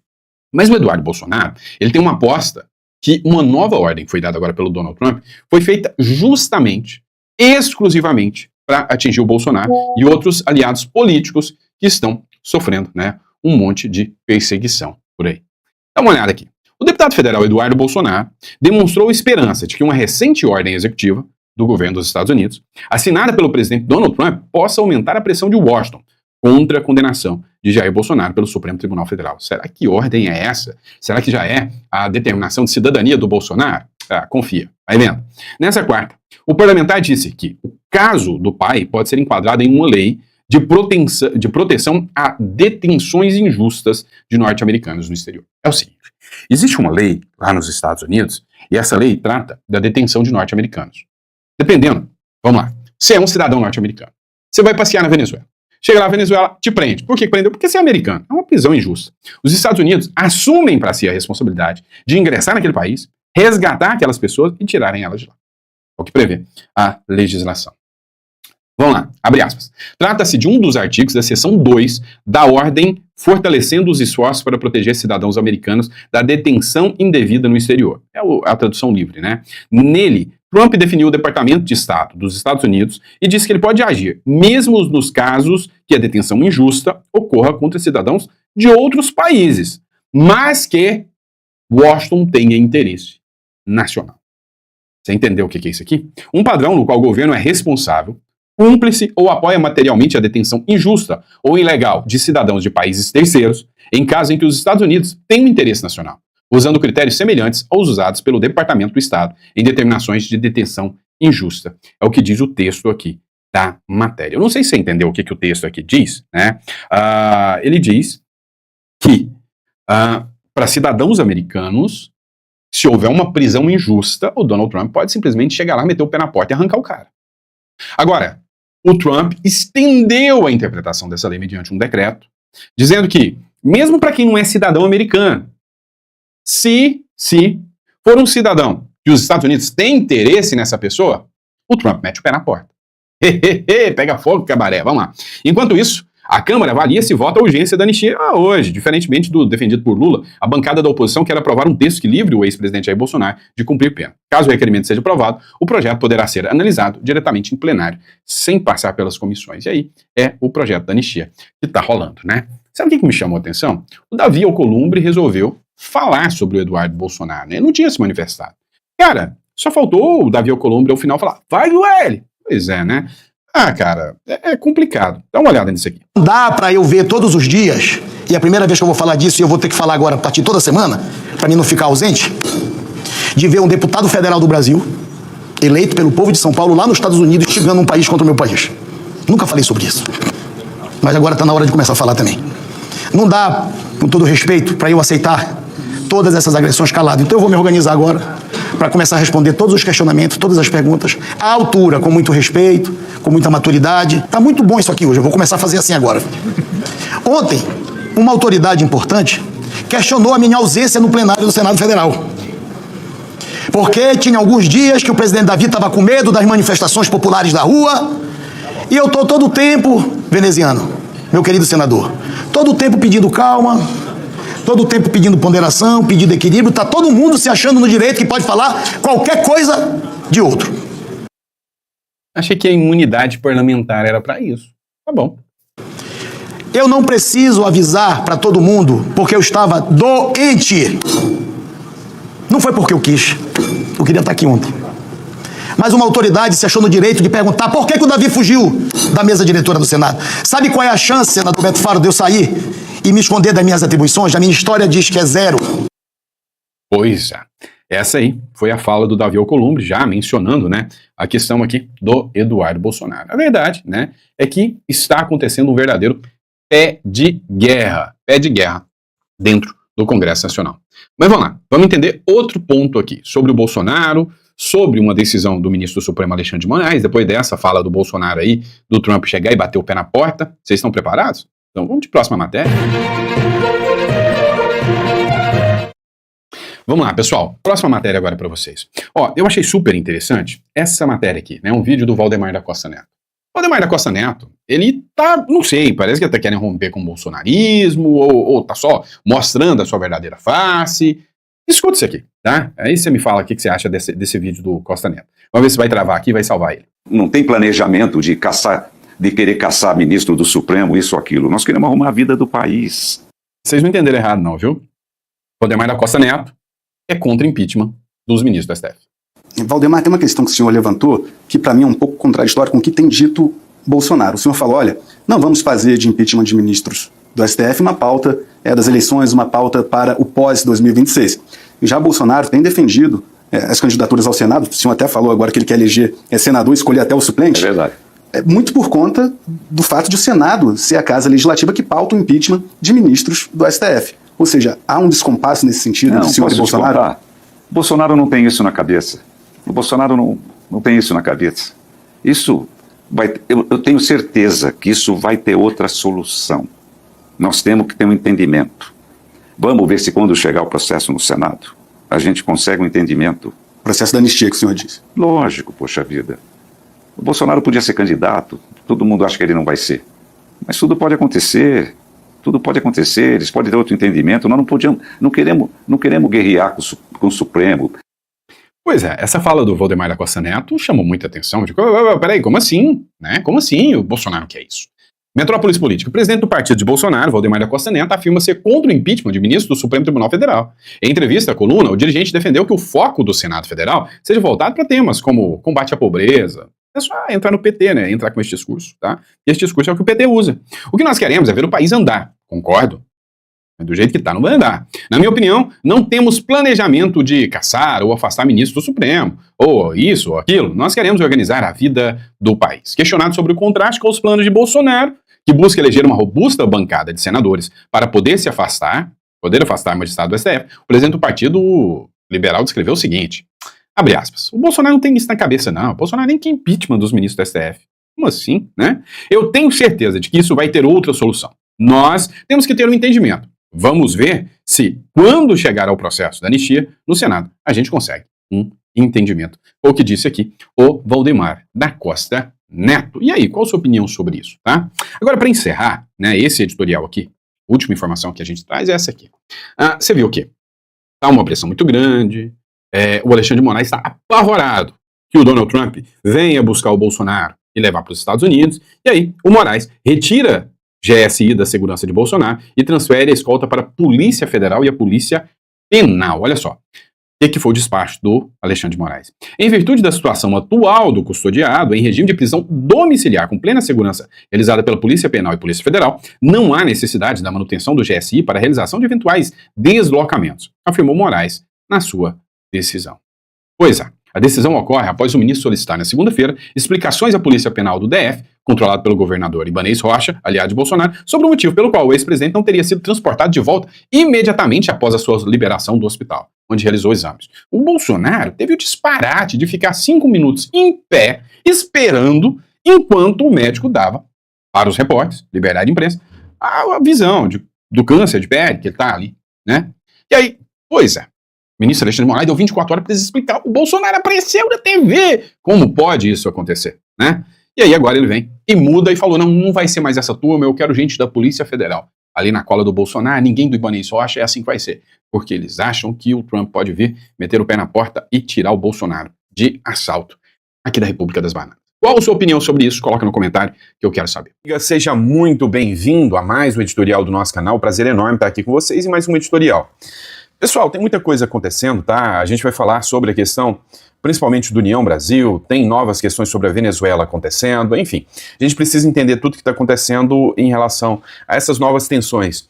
Mas o Eduardo Bolsonaro, ele tem uma aposta que uma nova ordem que foi dada agora pelo Donald Trump foi feita justamente, exclusivamente, para atingir o Bolsonaro e outros aliados políticos que estão sofrendo, né, um monte de perseguição por aí. Dá uma olhada aqui. O deputado federal Eduardo Bolsonaro demonstrou esperança de que uma recente ordem executiva do governo dos Estados Unidos, assinada pelo presidente Donald Trump, possa aumentar a pressão de Washington contra a condenação de Jair Bolsonaro pelo Supremo Tribunal Federal. Será que ordem é essa? Será que já é a determinação de cidadania do Bolsonaro? Confia. Vai vendo. Nessa quarta, o parlamentar disse que o caso do pai pode ser enquadrado em uma lei de proteção a detenções injustas de norte-americanos no exterior. É o seguinte, existe uma lei lá nos Estados Unidos e essa lei trata da detenção de norte-americanos. Dependendo, vamos lá, você é um cidadão norte-americano, você vai passear na Venezuela. Chega lá, a Venezuela te prende. Por que prendeu? Porque você é americano. É uma prisão injusta. Os Estados Unidos assumem para si a responsabilidade de ingressar naquele país, resgatar aquelas pessoas e tirarem elas de lá. É o que prevê a legislação. Vamos lá, abre aspas. Trata-se de um dos artigos da seção 2 da ordem fortalecendo os esforços para proteger cidadãos americanos da detenção indevida no exterior. É a tradução livre, né? Nele, Trump definiu o Departamento de Estado dos Estados Unidos e disse que ele pode agir, mesmo nos casos que a detenção injusta ocorra contra cidadãos de outros países, mas que Washington tenha interesse nacional. Você entendeu o que é isso aqui? Um padrão no qual o governo é responsável, cúmplice ou apoia materialmente a detenção injusta ou ilegal de cidadãos de países terceiros, em caso em que os Estados Unidos têm um interesse nacional, usando critérios semelhantes aos usados pelo Departamento do Estado em determinações de detenção injusta. É o que diz o texto aqui da matéria. Eu não sei se você entendeu o que o texto aqui diz, né? Ele diz que para cidadãos americanos, se houver uma prisão injusta, o Donald Trump pode simplesmente chegar lá, meter o pé na porta e arrancar o cara. Agora, o Trump estendeu a interpretação dessa lei mediante um decreto, dizendo que, mesmo para quem não é cidadão americano, Se for um cidadão que os Estados Unidos têm interesse nessa pessoa, o Trump mete o pé na porta. Pega fogo, cabaré, vamos lá. Enquanto isso, a Câmara avalia se vota a urgência da anistia hoje. Diferentemente do defendido por Lula, a bancada da oposição quer aprovar um texto que livre o ex-presidente Jair Bolsonaro de cumprir pena. Caso o requerimento seja aprovado, o projeto poderá ser analisado diretamente em plenário, sem passar pelas comissões. E aí é o projeto da anistia que está rolando, né? Sabe o que me chamou a atenção? O Davi Alcolumbre resolveu falar sobre o Eduardo Bolsonaro, né? Ele não tinha se manifestado. Cara, só faltou o Davi Alcolumbre ao final falar, vai do L. Pois é, né? Ah, cara, é complicado. Dá uma olhada nisso aqui. Dá pra eu ver todos os dias, e a primeira vez que eu vou falar disso, e eu vou ter que falar agora a partir de toda semana, pra mim não ficar ausente, de ver um deputado federal do Brasil, eleito pelo povo de São Paulo, lá nos Estados Unidos, instigando um país contra o meu país. Nunca falei sobre isso. Mas agora tá na hora de começar a falar também. Não dá, com todo respeito, pra eu aceitar todas essas agressões calado. Então eu vou me organizar agora para começar a responder todos os questionamentos, todas as perguntas, à altura, com muito respeito, com muita maturidade. Tá muito bom isso aqui hoje, eu vou começar a fazer assim agora. Ontem, uma autoridade importante questionou a minha ausência no plenário do Senado Federal. Porque tinha alguns dias que o presidente Davi estava com medo das manifestações populares da rua, e eu estou todo o tempo, veneziano, meu querido senador, todo o tempo pedindo calma, todo o tempo pedindo ponderação, pedindo equilíbrio, tá todo mundo se achando no direito que pode falar qualquer coisa de outro. Achei que a imunidade parlamentar era para isso. Tá bom. Eu não preciso avisar para todo mundo porque eu estava doente. Não foi porque eu quis. Eu queria estar aqui ontem. Mas uma autoridade se achou no direito de perguntar por que o Davi fugiu da mesa diretora do Senado. Sabe qual é a chance, senador Beto Faro, de eu sair e me esconder das minhas atribuições? A minha história diz que é zero. Pois é. Essa aí foi a fala do Davi Alcolumbre, já mencionando, né, a questão aqui do Eduardo Bolsonaro. A verdade, né, é que está acontecendo um verdadeiro pé de guerra dentro do Congresso Nacional. Mas vamos lá, vamos entender outro ponto aqui sobre o Bolsonaro, sobre uma decisão do ministro do Supremo Alexandre de Moraes, depois dessa fala do Bolsonaro aí, do Trump chegar e bater o pé na porta. Vocês estão preparados? Então vamos de próxima matéria. Vamos lá, pessoal. Próxima matéria agora para vocês. Ó, eu achei super interessante essa matéria aqui, né? Um vídeo do Valdemar da Costa Neto. O Valdemar da Costa Neto, ele tá, não sei, parece que tá querendo romper com o bolsonarismo, ou tá só mostrando a sua verdadeira face. Escuta isso aqui, tá? Aí você me fala o que você acha desse vídeo do Costa Neto. Vamos ver se vai travar aqui e vai salvar ele. Não tem planejamento de querer caçar ministro do Supremo, isso ou aquilo. Nós queremos arrumar a vida do país. Vocês não entenderam errado não, viu? Valdemar da Costa Neto é contra impeachment dos ministros do STF. Valdemar, tem uma questão que o senhor levantou que para mim é um pouco contraditória com o que tem dito Bolsonaro. O senhor falou, olha, não vamos fazer de impeachment de ministros do STF uma pauta das eleições, uma pauta para o pós-2026. E já Bolsonaro tem defendido as candidaturas ao Senado, o senhor até falou agora que ele quer eleger senador e escolher até o suplente. É verdade. Muito por conta do fato de o Senado ser a casa legislativa que pauta o impeachment de ministros do STF. Ou seja, há um descompasso nesse sentido do senhor Bolsonaro? Descontar. Bolsonaro não tem isso na cabeça. O Bolsonaro não tem isso na cabeça. Isso vai. Eu tenho certeza que isso vai ter outra solução. Nós temos que ter um entendimento. Vamos ver se quando chegar o processo no Senado, a gente consegue um entendimento. Processo da anistia que o senhor disse. Lógico, poxa vida. O Bolsonaro podia ser candidato, todo mundo acha que ele não vai ser. Mas tudo pode acontecer. Tudo pode acontecer, eles podem ter outro entendimento. Nós não queremos guerrear com o Supremo. Pois é, essa fala do Valdemar da Costa Neto chamou muita atenção. Peraí, como assim? Né? Como assim o Bolsonaro quer isso? Metrópolis Política. O presidente do partido de Bolsonaro, Valdemar da Costa Neto, afirma ser contra o impeachment de ministro do Supremo Tribunal Federal. Em entrevista à coluna, o dirigente defendeu que o foco do Senado Federal seja voltado para temas como combate à pobreza. É só entrar no PT, né? Entrar com esse discurso, tá? E esse discurso é o que o PT usa. O que nós queremos é ver o país andar. Concordo? Do jeito que tá, não vai andar. Na minha opinião, não temos planejamento de caçar ou afastar ministro do Supremo, ou isso ou aquilo. Nós queremos organizar a vida do país. Questionado sobre o contraste com os planos de Bolsonaro, que busca eleger uma robusta bancada de senadores para poder afastar o magistrado do STF, o presidente do Partido Liberal descreveu o seguinte, abre aspas, o Bolsonaro não tem isso na cabeça não, o Bolsonaro nem quer impeachment dos ministros do STF. Como assim, né? Eu tenho certeza de que isso vai ter outra solução. Nós temos que ter um entendimento. vamos ver se, quando chegar ao processo da anistia no Senado, a gente consegue um entendimento. Foi o que disse aqui o Valdemar da Costa Neto. E aí, qual a sua opinião sobre isso, tá? Agora, para encerrar, né, esse editorial aqui, a última informação que a gente traz é essa aqui. Você viu o quê? Tá uma pressão muito grande, o Alexandre de Moraes está apavorado que o Donald Trump venha buscar o Bolsonaro e levar para os Estados Unidos, e aí o Moraes retira GSI da segurança de Bolsonaro e transfere a escolta para a Polícia Federal e a Polícia Penal. Olha só, o que foi o despacho do Alexandre de Moraes? Em virtude da situação atual do custodiado, em regime de prisão domiciliar com plena segurança realizada pela Polícia Penal e Polícia Federal, não há necessidade da manutenção do GSI para a realização de eventuais deslocamentos, afirmou Moraes na sua decisão. Pois é, a decisão ocorre após o ministro solicitar na segunda-feira explicações à Polícia Penal do DF, controlado pelo governador Ibanez Rocha, aliado de Bolsonaro, sobre o motivo pelo qual o ex-presidente não teria sido transportado de volta imediatamente após a sua liberação do hospital, onde realizou exames. O Bolsonaro teve o disparate de ficar 5 minutos em pé, esperando, enquanto o médico dava, para os repórteres, liberdade de imprensa, a visão do câncer de pele, que ele está ali, né? E aí, pois é, o ministro Alexandre de Moraes deu 24 horas para explicar. O Bolsonaro apareceu na TV. Como pode isso acontecer, né? E aí agora ele vem e muda e falou, não vai ser mais essa turma, eu quero gente da Polícia Federal. Ali na cola do Bolsonaro, ninguém do Ibanez Rocha, é assim que vai ser. Porque eles acham que o Trump pode vir, meter o pé na porta e tirar o Bolsonaro de assalto aqui da República das Bananas. Qual a sua opinião sobre isso? Coloca no comentário que eu quero saber. Seja muito bem-vindo a mais um editorial do nosso canal. Prazer enorme estar aqui com vocês e mais um editorial. Pessoal, tem muita coisa acontecendo, tá? A gente vai falar sobre a questão, principalmente do União Brasil, tem novas questões sobre a Venezuela acontecendo, enfim. A gente precisa entender tudo que está acontecendo em relação a essas novas tensões.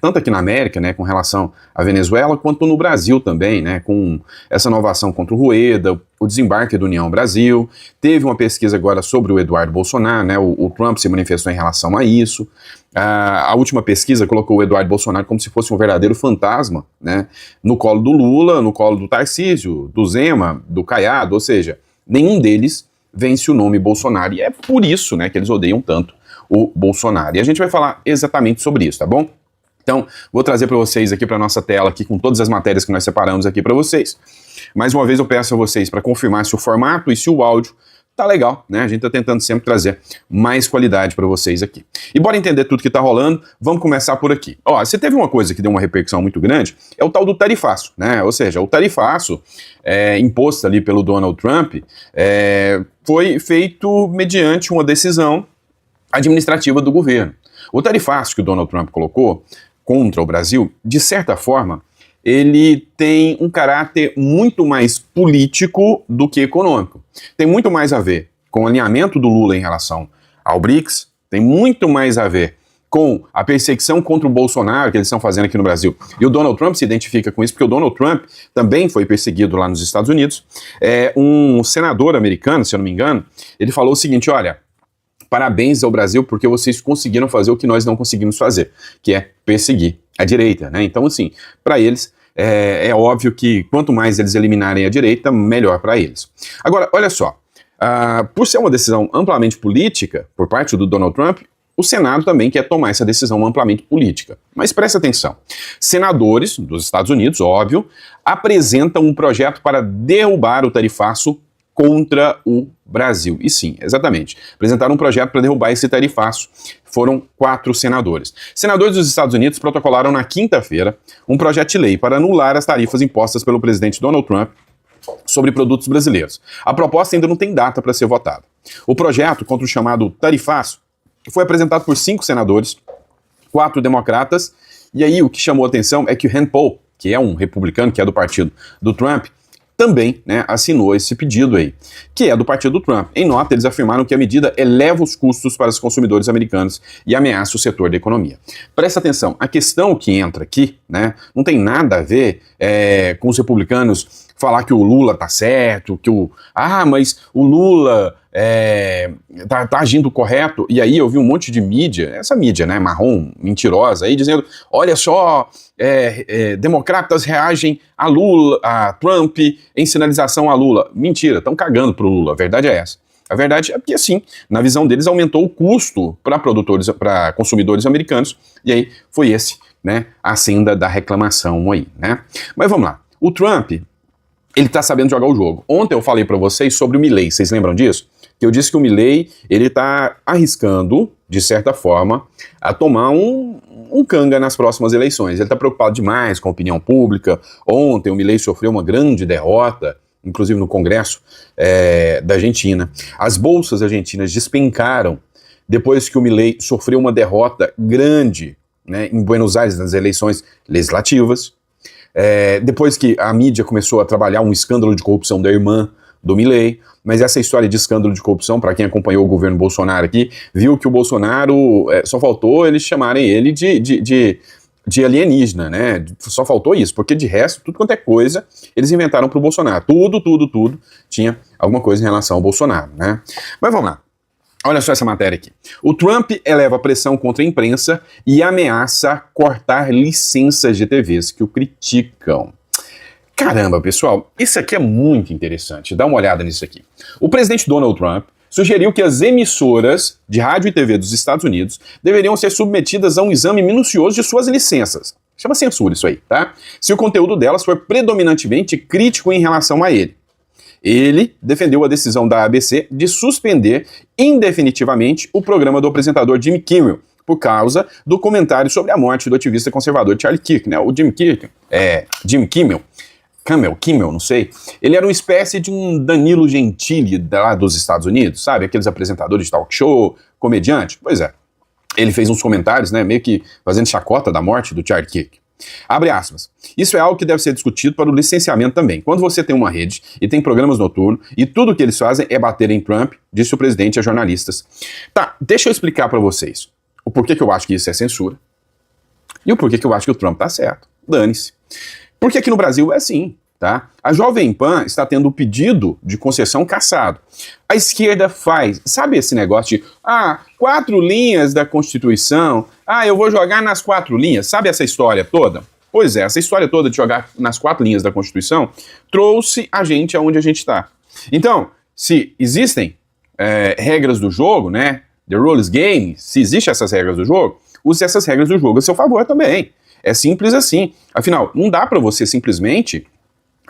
Tanto aqui na América, né, com relação à Venezuela, quanto no Brasil também, né, com essa nova ação contra o Rueda, o desembarque do União Brasil. Teve uma pesquisa agora sobre o Eduardo Bolsonaro, né, o Trump se manifestou em relação a isso. A última pesquisa colocou o Eduardo Bolsonaro como se fosse um verdadeiro fantasma, né, no colo do Lula, no colo do Tarcísio, do Zema, do Caiado, ou seja, nenhum deles vence o nome Bolsonaro. E é por isso, né, que eles odeiam tanto o Bolsonaro. E a gente vai falar exatamente sobre isso, tá bom? Então, vou trazer para vocês aqui para nossa tela, aqui com todas as matérias que nós separamos aqui para vocês. Mais uma vez eu peço a vocês para confirmar se o formato e se o áudio tá legal, né? A gente tá tentando sempre trazer mais qualidade para vocês aqui. E bora entender tudo que tá rolando, vamos começar por aqui. Ó, você teve uma coisa que deu uma repercussão muito grande, é o tal do tarifaço, né? Ou seja, o tarifaço imposto ali pelo Donald Trump foi feito mediante uma decisão administrativa do governo. O tarifaço que o Donald Trump colocou contra o Brasil, de certa forma, ele tem um caráter muito mais político do que econômico. Tem muito mais a ver com o alinhamento do Lula em relação ao BRICS, tem muito mais a ver com a perseguição contra o Bolsonaro que eles estão fazendo aqui no Brasil. E o Donald Trump se identifica com isso, porque o Donald Trump também foi perseguido lá nos Estados Unidos. Um senador americano, se eu não me engano, ele falou o seguinte, olha, parabéns ao Brasil porque vocês conseguiram fazer o que nós não conseguimos fazer, que é perseguir a direita, né? Então, assim, para eles é óbvio que quanto mais eles eliminarem a direita, melhor para eles. Agora, olha só, por ser uma decisão amplamente política por parte do Donald Trump, o Senado também quer tomar essa decisão amplamente política. Mas presta atenção, senadores dos Estados Unidos, óbvio, apresentam um projeto para derrubar o tarifaço contra o Brasil. E sim, exatamente, apresentaram um projeto para derrubar esse tarifaço. Foram 4 senadores. Senadores dos Estados Unidos protocolaram na quinta-feira um projeto de lei para anular as tarifas impostas pelo presidente Donald Trump sobre produtos brasileiros. A proposta ainda não tem data para ser votada. O projeto contra o chamado tarifaço foi apresentado por 5 senadores, 4 democratas, e aí o que chamou a atenção é que o Rand Paul, que é um republicano, que é do partido do Trump, também, né, assinou esse pedido aí, que é do partido do Trump. Em nota, eles afirmaram que a medida eleva os custos para os consumidores americanos e ameaça o setor da economia. Presta atenção, a questão que entra aqui, né, não tem nada a ver com os republicanos falar que o Lula tá certo, que mas o Lula tá agindo correto, e aí eu vi um monte de mídia, essa mídia, né, marrom, mentirosa, aí dizendo, olha só, democratas reagem a Trump em sinalização a Lula. Mentira, estão cagando pro Lula, a verdade é essa. A verdade é que, assim, na visão deles, aumentou o custo para consumidores americanos, e aí foi esse né, a senda da reclamação aí, né? Mas vamos lá. O Trump, ele tá sabendo jogar o jogo. Ontem eu falei para vocês sobre o Milley, vocês lembram disso? Que eu disse que o Milley, ele tá arriscando, de certa forma, a tomar um canga nas próximas eleições. Ele tá preocupado demais com a opinião pública. Ontem o Milley sofreu uma grande derrota, inclusive no Congresso da Argentina. As bolsas argentinas despencaram depois que o Milley sofreu uma derrota grande, né, em Buenos Aires, nas eleições legislativas. Depois que a mídia começou a trabalhar um escândalo de corrupção da irmã do Milley, mas essa história de escândalo de corrupção, para quem acompanhou o governo Bolsonaro aqui, viu que o Bolsonaro, só faltou eles chamarem ele de alienígena, né? Só faltou isso, porque de resto, tudo quanto é coisa, eles inventaram pro Bolsonaro. Tudo tinha alguma coisa em relação ao Bolsonaro, né? Mas vamos lá. Olha só essa matéria aqui. O Trump eleva pressão contra a imprensa e ameaça cortar licenças de TVs que o criticam. Caramba, pessoal, isso aqui é muito interessante. Dá uma olhada nisso aqui. O presidente Donald Trump sugeriu que as emissoras de rádio e TV dos Estados Unidos deveriam ser submetidas a um exame minucioso de suas licenças. Chama censura isso aí, tá? Se o conteúdo delas for predominantemente crítico em relação a ele. Ele defendeu a decisão da ABC de suspender indefinitivamente o programa do apresentador Jimmy Kimmel, por causa do comentário sobre a morte do ativista conservador Charlie Kirk, né? O Jimmy Kimmel, não sei. Ele era uma espécie de um Danilo Gentili lá dos Estados Unidos, sabe? Aqueles apresentadores de talk show, comediante. Pois é. Ele fez uns comentários, né? Meio que fazendo chacota da morte do Charlie Kirk. Abre aspas. Isso é algo que deve ser discutido para o licenciamento também. Quando você tem uma rede e tem programas noturnos e tudo que eles fazem é bater em Trump, disse o presidente a jornalistas. Tá, deixa eu explicar para vocês o porquê que eu acho que isso é censura e o porquê que eu acho que o Trump tá certo. Dane-se. Porque aqui no Brasil é assim, tá? A Jovem Pan está tendo o pedido de concessão cassado. A esquerda faz, sabe esse negócio de, 4 linhas da Constituição, eu vou jogar nas 4 linhas, sabe essa história toda? Pois é, essa história toda de jogar nas 4 linhas da Constituição trouxe a gente aonde a gente está. Então, se existem regras do jogo, né, the rules game, se existem essas regras do jogo, use essas regras do jogo a seu favor também. É simples assim. Afinal, não dá pra você simplesmente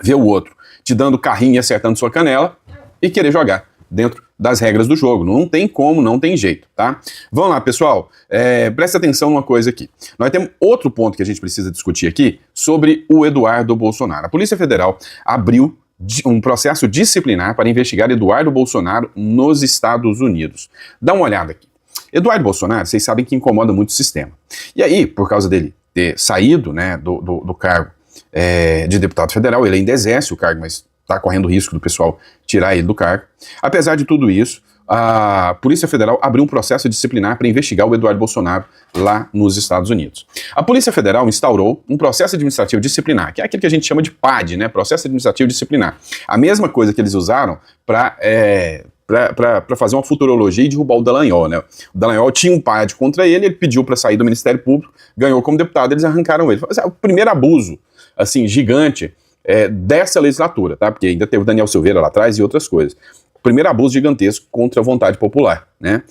ver o outro te dando carrinho e acertando sua canela e querer jogar dentro das regras do jogo. Não tem como, não tem jeito, tá? Vamos lá, pessoal. Presta atenção numa coisa aqui. Nós temos outro ponto que a gente precisa discutir aqui sobre o Eduardo Bolsonaro. A Polícia Federal abriu um processo disciplinar para investigar Eduardo Bolsonaro nos Estados Unidos. Dá uma olhada aqui. Eduardo Bolsonaro, vocês sabem que incomoda muito o sistema. E aí, por causa dele ter saído, né, do cargo de deputado federal, ele ainda exerce o cargo, mas está correndo risco do pessoal tirar ele do cargo. Apesar de tudo isso, a Polícia Federal abriu um processo disciplinar para investigar o Eduardo Bolsonaro lá nos Estados Unidos. A Polícia Federal instaurou um processo administrativo disciplinar, que é aquele que a gente chama de PAD, né, Processo Administrativo Disciplinar. A mesma coisa que eles usaram para fazer uma futurologia e derrubar o Dallagnol, né? O Dallagnol tinha um PAD contra ele, ele pediu para sair do Ministério Público, ganhou como deputado, eles arrancaram ele. É o primeiro abuso, assim, gigante dessa legislatura, tá? Porque ainda teve o Daniel Silveira lá atrás e outras coisas. O primeiro abuso gigantesco contra a vontade popular, né?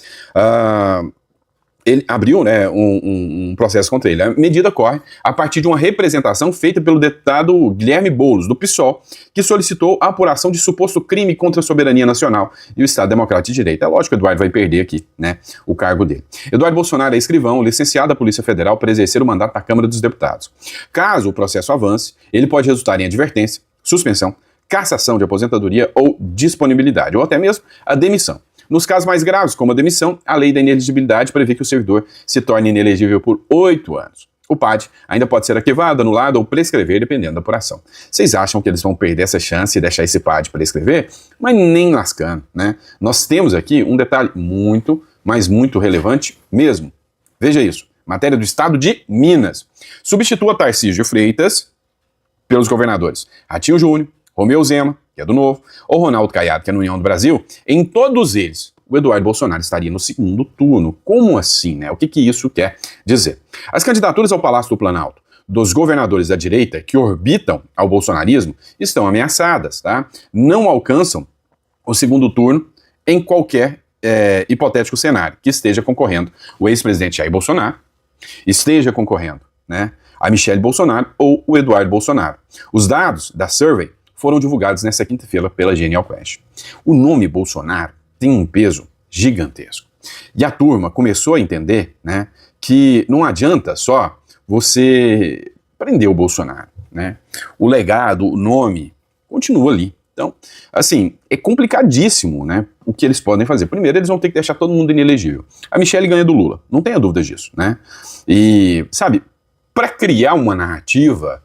Ele abriu, né, um processo contra ele. A medida corre a partir de uma representação feita pelo deputado Guilherme Boulos, do PSOL, que solicitou a apuração de suposto crime contra a soberania nacional e o Estado Democrático de Direito. É lógico que o Eduardo vai perder aqui, né, o cargo dele. Eduardo Bolsonaro é escrivão, licenciado da Polícia Federal para exercer o mandato na Câmara dos Deputados. Caso o processo avance, ele pode resultar em advertência, suspensão, cassação de aposentadoria ou disponibilidade, ou até mesmo a demissão. Nos casos mais graves, como a demissão, a lei da inelegibilidade prevê que o servidor se torne inelegível por 8 anos. O PAD ainda pode ser arquivado, anulado ou prescrever, dependendo da apuração. Vocês acham que eles vão perder essa chance e deixar esse PAD prescrever? Mas nem lascando, né? Nós temos aqui um detalhe muito, mas muito relevante mesmo. Veja isso. Matéria do Estado de Minas. Substitua Tarcísio Freitas pelos governadores Ratinho Júnior, Romeu Zema, que é do Novo, ou Ronaldo Caiado, que é no União do Brasil. Em todos eles, o Eduardo Bolsonaro estaria no segundo turno. Como assim, né? O que isso quer dizer? As candidaturas ao Palácio do Planalto dos governadores da direita que orbitam ao bolsonarismo estão ameaçadas, tá? Não alcançam o segundo turno em qualquer hipotético cenário que esteja concorrendo o ex-presidente Jair Bolsonaro, esteja concorrendo, né, a Michele Bolsonaro ou o Eduardo Bolsonaro. Os dados da survey foram divulgados nesta quinta-feira pela Genial Quest. O nome Bolsonaro tem um peso gigantesco. E a turma começou a entender, né, que não adianta só você prender o Bolsonaro, né? O legado, o nome, continua ali. Então, assim, é complicadíssimo, né, o que eles podem fazer. Primeiro, eles vão ter que deixar todo mundo inelegível. A Michele ganha do Lula, não tenha dúvida disso, né? E, sabe, para criar uma narrativa,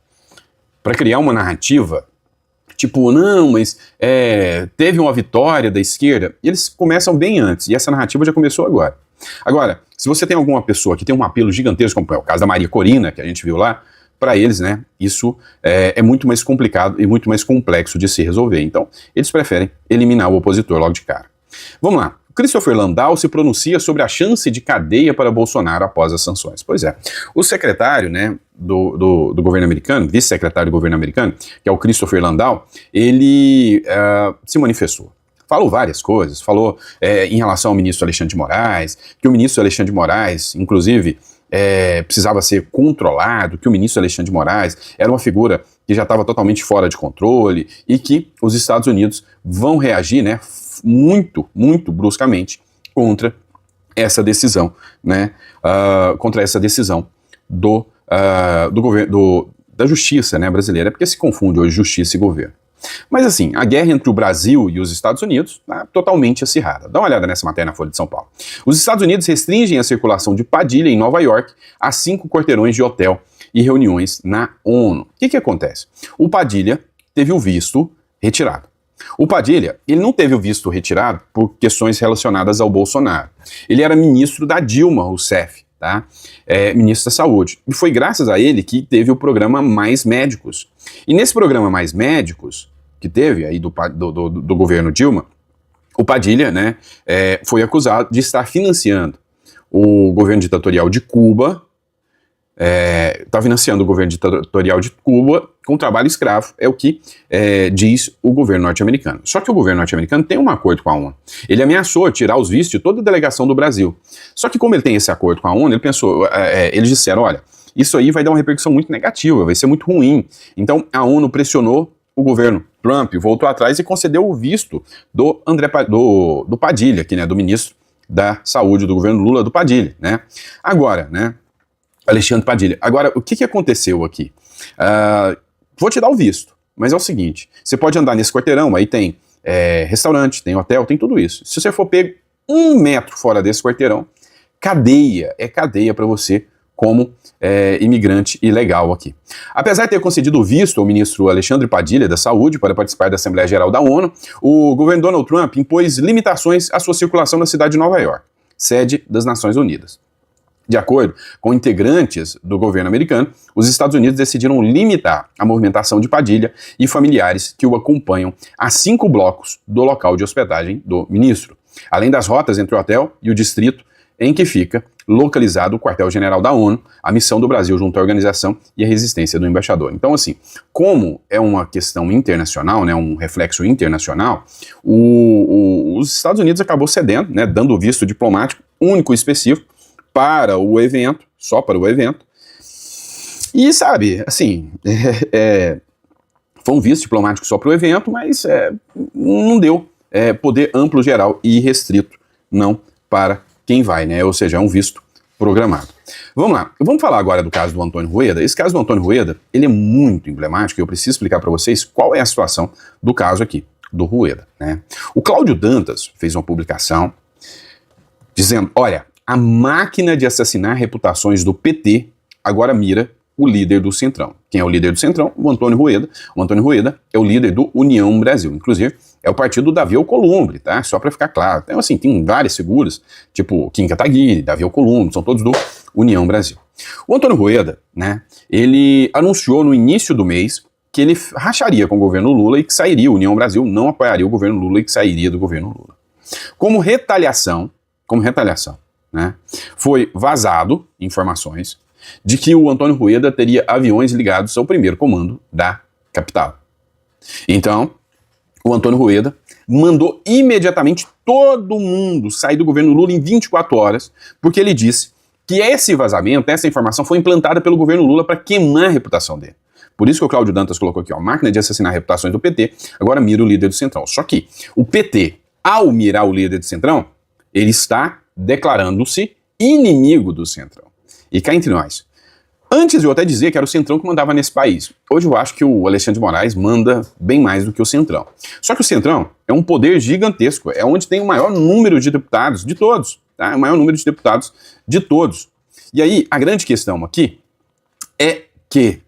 tipo, não, mas teve uma vitória da esquerda, e eles começam bem antes, e essa narrativa já começou agora. Agora, se você tem alguma pessoa que tem um apelo gigantesco, como é o caso da Maria Corina, que a gente viu lá, para eles, né, isso é muito mais complicado e muito mais complexo de se resolver. Então, eles preferem eliminar o opositor logo de cara. Vamos lá. Christopher Landau se pronuncia sobre a chance de cadeia para Bolsonaro após as sanções. Pois é. O secretário, né, do governo americano, vice-secretário do governo americano, que é o Christopher Landau, ele se manifestou. Falou várias coisas, falou em relação ao ministro Alexandre de Moraes, que o ministro Alexandre de Moraes, inclusive, precisava ser controlado, que o ministro Alexandre de Moraes era uma figura que já estava totalmente fora de controle e que os Estados Unidos vão reagir, né, muito, muito bruscamente contra essa decisão, né, contra essa decisão do governo, da justiça, né, brasileira, porque se confunde hoje justiça e governo. Mas assim, a guerra entre o Brasil e os Estados Unidos está totalmente acirrada. Dá uma olhada nessa matéria na Folha de São Paulo. Os Estados Unidos restringem a circulação de Padilha em Nova York a 5 quarteirões de hotel e reuniões na ONU. O que acontece? O Padilha teve o visto retirado. O Padilha, ele não teve o visto retirado por questões relacionadas ao Bolsonaro. Ele era ministro da Dilma Rousseff, tá? Ministro da Saúde. E foi graças a ele que teve o programa Mais Médicos. E nesse programa Mais Médicos, que teve aí do governo Dilma, o Padilha, né, foi acusado de estar financiando o governo ditatorial de Cuba, está financiando o governo ditatorial de Cuba com trabalho escravo, é o que diz o governo norte-americano. Só que o governo norte-americano tem um acordo com a ONU. Ele ameaçou tirar os vistos de toda a delegação do Brasil. Só que como ele tem esse acordo com a ONU, eles disseram, olha, isso aí vai dar uma repercussão muito negativa, vai ser muito ruim. Então a ONU pressionou o governo Trump, voltou atrás e concedeu o visto do Padilha, aqui, né, do ministro da Saúde do governo Lula, do Padilha, né? Agora, né, Alexandre Padilha. Agora, o que aconteceu aqui? Vou te dar o visto, mas é o seguinte, você pode andar nesse quarteirão, aí tem restaurante, tem hotel, tem tudo isso. Se você for pego 1 metro fora desse quarteirão, cadeia para você como imigrante ilegal aqui. Apesar de ter concedido o visto ao ministro Alexandre Padilha da Saúde para participar da Assembleia Geral da ONU, o governo Donald Trump impôs limitações à sua circulação na cidade de Nova York, sede das Nações Unidas. De acordo com integrantes do governo americano, os Estados Unidos decidiram limitar a movimentação de Padilha e familiares que o acompanham a 5 blocos do local de hospedagem do ministro, além das rotas entre o hotel e o distrito em que fica localizado o quartel-general da ONU, a missão do Brasil junto à organização e a resistência do embaixador. Então, assim, como é uma questão internacional, né, um reflexo internacional, os Estados Unidos acabou cedendo, né, dando visto diplomático único e específico para o evento, só para o evento. E, sabe, assim, foi um visto diplomático só para o evento, mas não deu poder amplo, geral e restrito, não para quem vai, né? Ou seja, é um visto programado. Vamos lá, vamos falar agora do caso do Antônio Rueda. Esse caso do Antônio Rueda, ele é muito emblemático e eu preciso explicar para vocês qual é a situação do caso aqui, do Rueda, né? O Cláudio Dantas fez uma publicação dizendo, olha, a máquina de assassinar reputações do PT agora mira o líder do Centrão. Quem é o líder do Centrão? O Antônio Rueda. O Antônio Rueda é o líder do União Brasil. Inclusive, é o partido do Davi Alcolumbre, tá? Só para ficar claro. Então, assim, tem várias figuras, tipo Kim Kataguiri, Davi Alcolumbre, são todos do União Brasil. O Antônio Rueda, né, ele anunciou no início do mês que ele racharia com o governo Lula e que sairia, o União Brasil não apoiaria o governo Lula e que sairia do governo Lula. Como retaliação, né, foi vazado informações de que o Antônio Rueda teria aviões ligados ao primeiro comando da capital. Então, o Antônio Rueda mandou imediatamente todo mundo sair do governo Lula em 24 horas, porque ele disse que esse vazamento, essa informação foi implantada pelo governo Lula para queimar a reputação dele. Por isso que o Cláudio Dantas colocou aqui, ó, máquina de assassinar reputações do PT, agora mira o líder do Centrão. Só que o PT, ao mirar o líder do Centrão, ele está declarando-se inimigo do Centrão. E cá entre nós, antes eu até dizia que era o Centrão que mandava nesse país. Hoje eu acho que o Alexandre de Moraes manda bem mais do que o Centrão. Só que o Centrão é um poder gigantesco, é onde tem o maior número de deputados de todos, tá? O maior número de deputados de todos. E aí, a grande questão aqui é que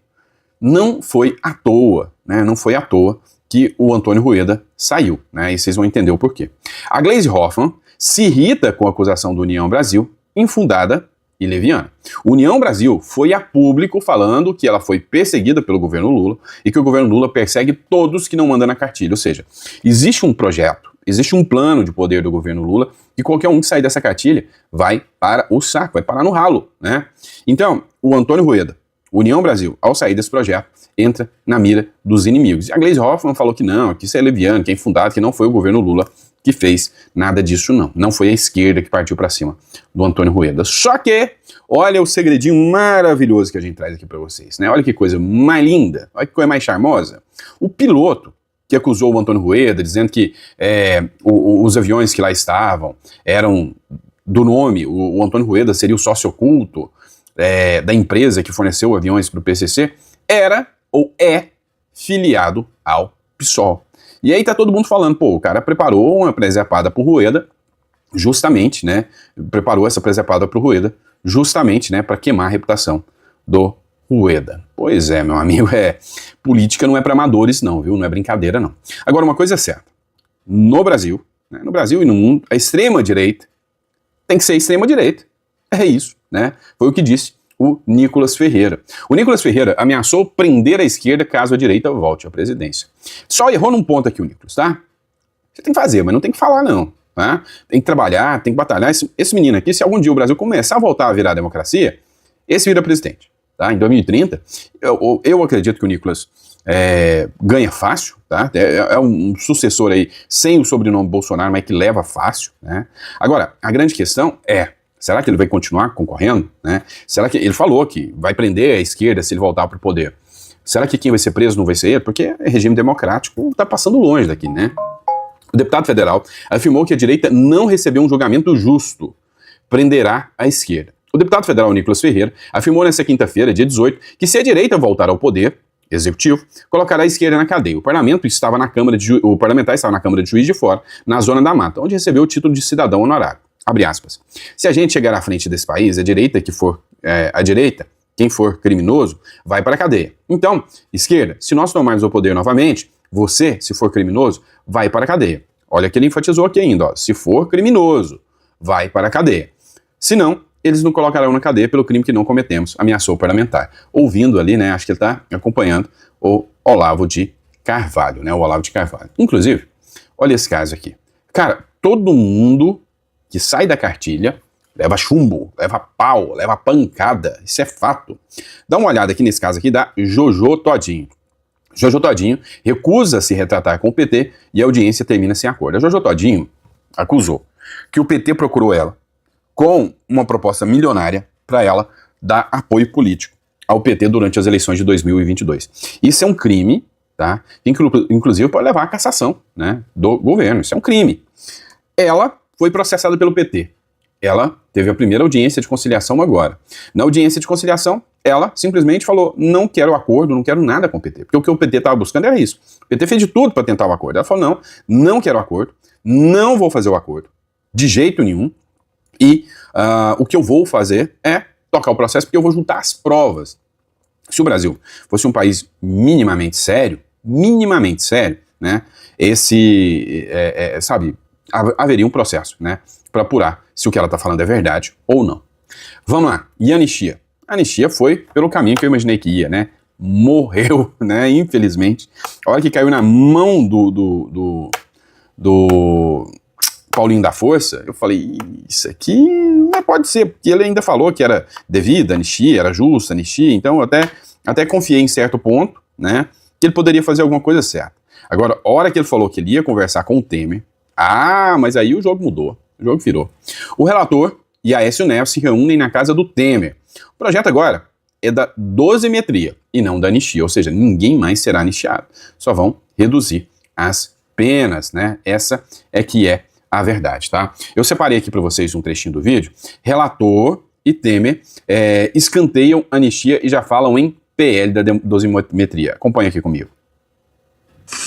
não foi à toa, né? Não foi à toa que o Antônio Rueda saiu, né? E vocês vão entender o porquê. A Gleisi Hoffmann se irrita com a acusação do União Brasil, infundada e leviana. União Brasil foi a público falando que ela foi perseguida pelo governo Lula e que o governo Lula persegue todos que não mandam na cartilha. Ou seja, existe um projeto, existe um plano de poder do governo Lula e qualquer um que sair dessa cartilha vai para o saco, vai parar no ralo, né? Então, o Antônio Rueda, União Brasil, ao sair desse projeto, entra na mira dos inimigos. E a Gleisi Hoffmann falou que não, que isso é leviano, que é infundado, que não foi o governo Lula que fez nada disso, não. Não foi a esquerda que partiu para cima do Antônio Rueda. Só que, olha o segredinho maravilhoso que a gente traz aqui para vocês, né? Olha que coisa mais linda, olha que coisa mais charmosa. O piloto que acusou o Antônio Rueda, dizendo que os aviões que lá estavam eram do nome, o Antônio Rueda seria o sócio oculto da empresa que forneceu aviões para o PCC, era ou é filiado ao PSOL. E aí tá todo mundo falando, pô, o cara preparou uma presepada pro Rueda, justamente, né, preparou essa presepada pro Rueda, justamente, né, para queimar a reputação do Rueda. Pois é, meu amigo, política não é para amadores não, viu, não é brincadeira não. Agora, uma coisa é certa, no Brasil, né, no Brasil e no mundo, a extrema-direita tem que ser extrema-direita, é isso, né, foi o que disse o Nicolas Ferreira. O Nicolas Ferreira ameaçou prender a esquerda caso a direita volte à presidência. Só errou num ponto aqui o Nicolas, tá? Você tem que fazer, mas não tem que falar não, tá? Tem que trabalhar, tem que batalhar. Esse menino aqui, se algum dia o Brasil começar a voltar a virar democracia, esse vira presidente, tá? Em 2030, eu acredito que o Nicolas ganha fácil, tá? É um sucessor aí sem o sobrenome Bolsonaro, mas que leva fácil, né? Agora, a grande questão é, será que ele vai continuar concorrendo? Né? Será que ele falou que vai prender a esquerda se ele voltar para o poder? Será que quem vai ser preso não vai ser ele? Porque é regime democrático, está passando longe daqui, né? O deputado federal afirmou que a direita não recebeu um julgamento justo, prenderá a esquerda. O deputado federal Nicolas Ferreira afirmou nesta quinta-feira, dia 18, que se a direita voltar ao poder executivo, colocará a esquerda na cadeia. O parlamentar estava na Câmara de Juiz de Fora, na Zona da Mata, onde recebeu o título de cidadão honorário. Abre aspas. Se a gente chegar à frente desse país, a direita, quem for criminoso, vai para a cadeia. Então, esquerda, se nós tomarmos o poder novamente, você, se for criminoso, vai para a cadeia. Olha que ele enfatizou aqui ainda, ó, se for criminoso, vai para a cadeia. Se não, eles não colocarão na cadeia pelo crime que não cometemos, ameaçou o parlamentar. Ouvindo ali, né, acho que ele está acompanhando o Olavo de Carvalho, né, o Olavo de Carvalho. Inclusive, olha esse caso aqui. Cara, todo mundo que sai da cartilha leva chumbo, leva pau, leva pancada, isso é fato. Dá uma olhada aqui nesse caso aqui da Jojo Todinho. Jojo Todinho recusa se retratar com o PT e a audiência termina sem acordo. A Jojo Todinho acusou que o PT procurou ela com uma proposta milionária para ela dar apoio político ao PT durante as eleições de 2022. Isso é um crime, tá? Inclusive pode levar à cassação, né, do governo, isso é um crime. Ela foi processada pelo PT. Ela teve a primeira audiência de conciliação agora. Na audiência de conciliação, ela simplesmente falou, não quero acordo, não quero nada com o PT. Porque o que o PT estava buscando era isso. O PT fez de tudo para tentar o acordo. Ela falou, não quero acordo, não vou fazer o acordo, de jeito nenhum. E o que eu vou fazer é tocar o processo, porque eu vou juntar as provas. Se o Brasil fosse um país minimamente sério, né, haveria um processo, né, para apurar se o que ela está falando é verdade ou não. Vamos lá, e a anistia? A anistia foi pelo caminho que eu imaginei que ia, né? Morreu, né, infelizmente. A hora que caiu na mão do Paulinho da Força, eu falei, isso aqui não pode ser, porque ele ainda falou que era devida anistia, era justa anistia, então eu até confiei em certo ponto, né, que ele poderia fazer alguma coisa certa. Agora, a hora que ele falou que ele ia conversar com o Temer, mas aí o jogo mudou, o jogo virou. O relator e Aécio Neves se reúnem na casa do Temer. O projeto agora é da dosimetria e não da anistia, ou seja, ninguém mais será anistiado. Só vão reduzir as penas, né? Essa é que é a verdade, tá? Eu separei aqui para vocês um trechinho do vídeo. Relator e Temer escanteiam anistia e já falam em PL da dosimetria. Acompanhe aqui comigo.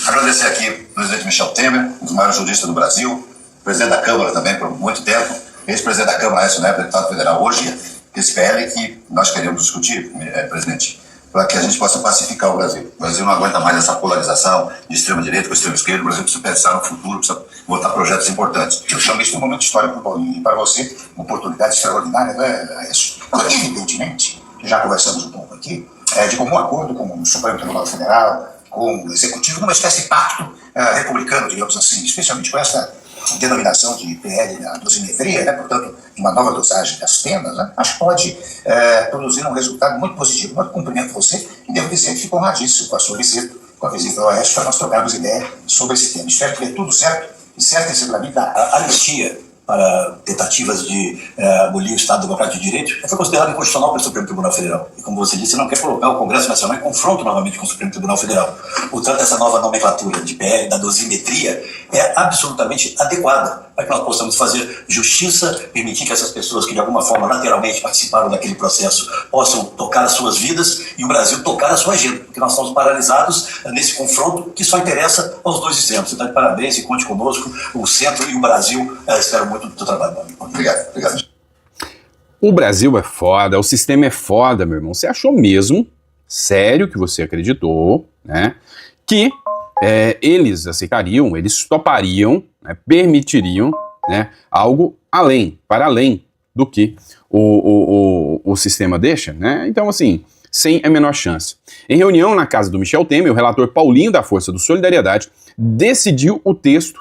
Agradecer aqui o presidente Michel Temer, um dos maiores juristas do Brasil, presidente da Câmara também por muito tempo, ex-presidente da Câmara, Aécio Neves, deputado federal, hoje, esse PL que nós queremos discutir, presidente, para que a gente possa pacificar o Brasil. O Brasil não aguenta mais essa polarização de extrema-direita com extrema-esquerda. O Brasil precisa pensar no futuro, precisa votar projetos importantes. Eu chamo isso de um momento histórico para o Paulinho. E para você, uma oportunidade extraordinária, né? Evidentemente, já conversamos um pouco aqui, de comum acordo com o Supremo Tribunal Federal, com o Executivo, numa espécie de pacto republicano, digamos assim, especialmente com essa denominação de PL da dosimetria, né? Portanto, uma nova dosagem das penas, né? Acho que pode produzir um resultado muito positivo. Eu cumprimento você e devo dizer que fico honradíssimo com a sua visita, com a visita ao Oeste, para nós trocarmos ideia sobre esse tema. Espero que dê tudo certo, e certo esse para mim da anistia para tentativas de abolir o Estado Democrático de Direito, foi considerado inconstitucional pelo Supremo Tribunal Federal. E como você disse, não quer colocar o Congresso Nacional em confronto novamente com o Supremo Tribunal Federal. Portanto, essa nova nomenclatura de PL da dosimetria é absolutamente adequada para que nós possamos fazer justiça, permitir que essas pessoas que de alguma forma lateralmente participaram daquele processo possam tocar as suas vidas e o Brasil tocar a sua agenda, porque nós estamos paralisados nesse confronto que só interessa aos dois extremos. Você está de parabéns e conte conosco, o Centro e o Brasil. Espero muito do teu trabalho, meu amigo. Obrigado. O Brasil é foda, o sistema é foda, meu irmão. Você achou mesmo, sério que você acreditou, né, que eles aceitariam, eles topariam, né, permitiriam, né, algo para além do que o sistema deixa, né? Então, assim, sem a menor chance. Em reunião na casa do Michel Temer, o relator Paulinho da Força do Solidariedade decidiu o texto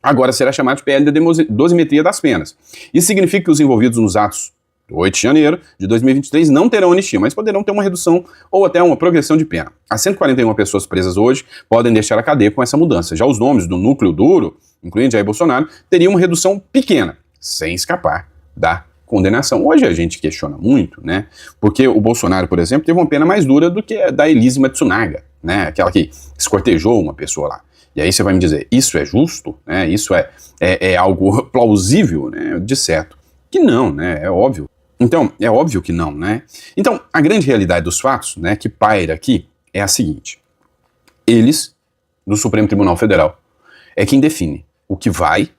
agora será chamado de PL da dosimetria das penas. Isso significa que os envolvidos nos atos do 8 de janeiro de 2023 não terão anistia, mas poderão ter uma redução ou até uma progressão de pena. As 141 pessoas presas hoje podem deixar a cadeia com essa mudança. Já os nomes do núcleo duro, incluindo Jair Bolsonaro, teriam uma redução pequena, sem escapar da condenação. Hoje a gente questiona muito, né? Porque o Bolsonaro, por exemplo, teve uma pena mais dura do que a da Elise Matsunaga, né? Aquela que escortejou uma pessoa lá. E aí você vai me dizer, isso é justo? Né? Isso é algo plausível? Né? De certo que não, né? É óbvio. Então, é óbvio que não, né? Então, a grande realidade dos fatos, né, que paira aqui é a seguinte. Eles, do Supremo Tribunal Federal, é quem define o que vai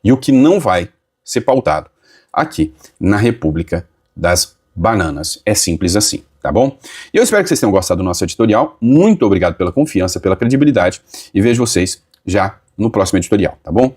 e o que não vai ser pautado aqui na República das Bananas. É simples assim, tá bom? E eu espero que vocês tenham gostado do nosso editorial. Muito obrigado pela confiança, pela credibilidade e vejo vocês já no próximo editorial, tá bom?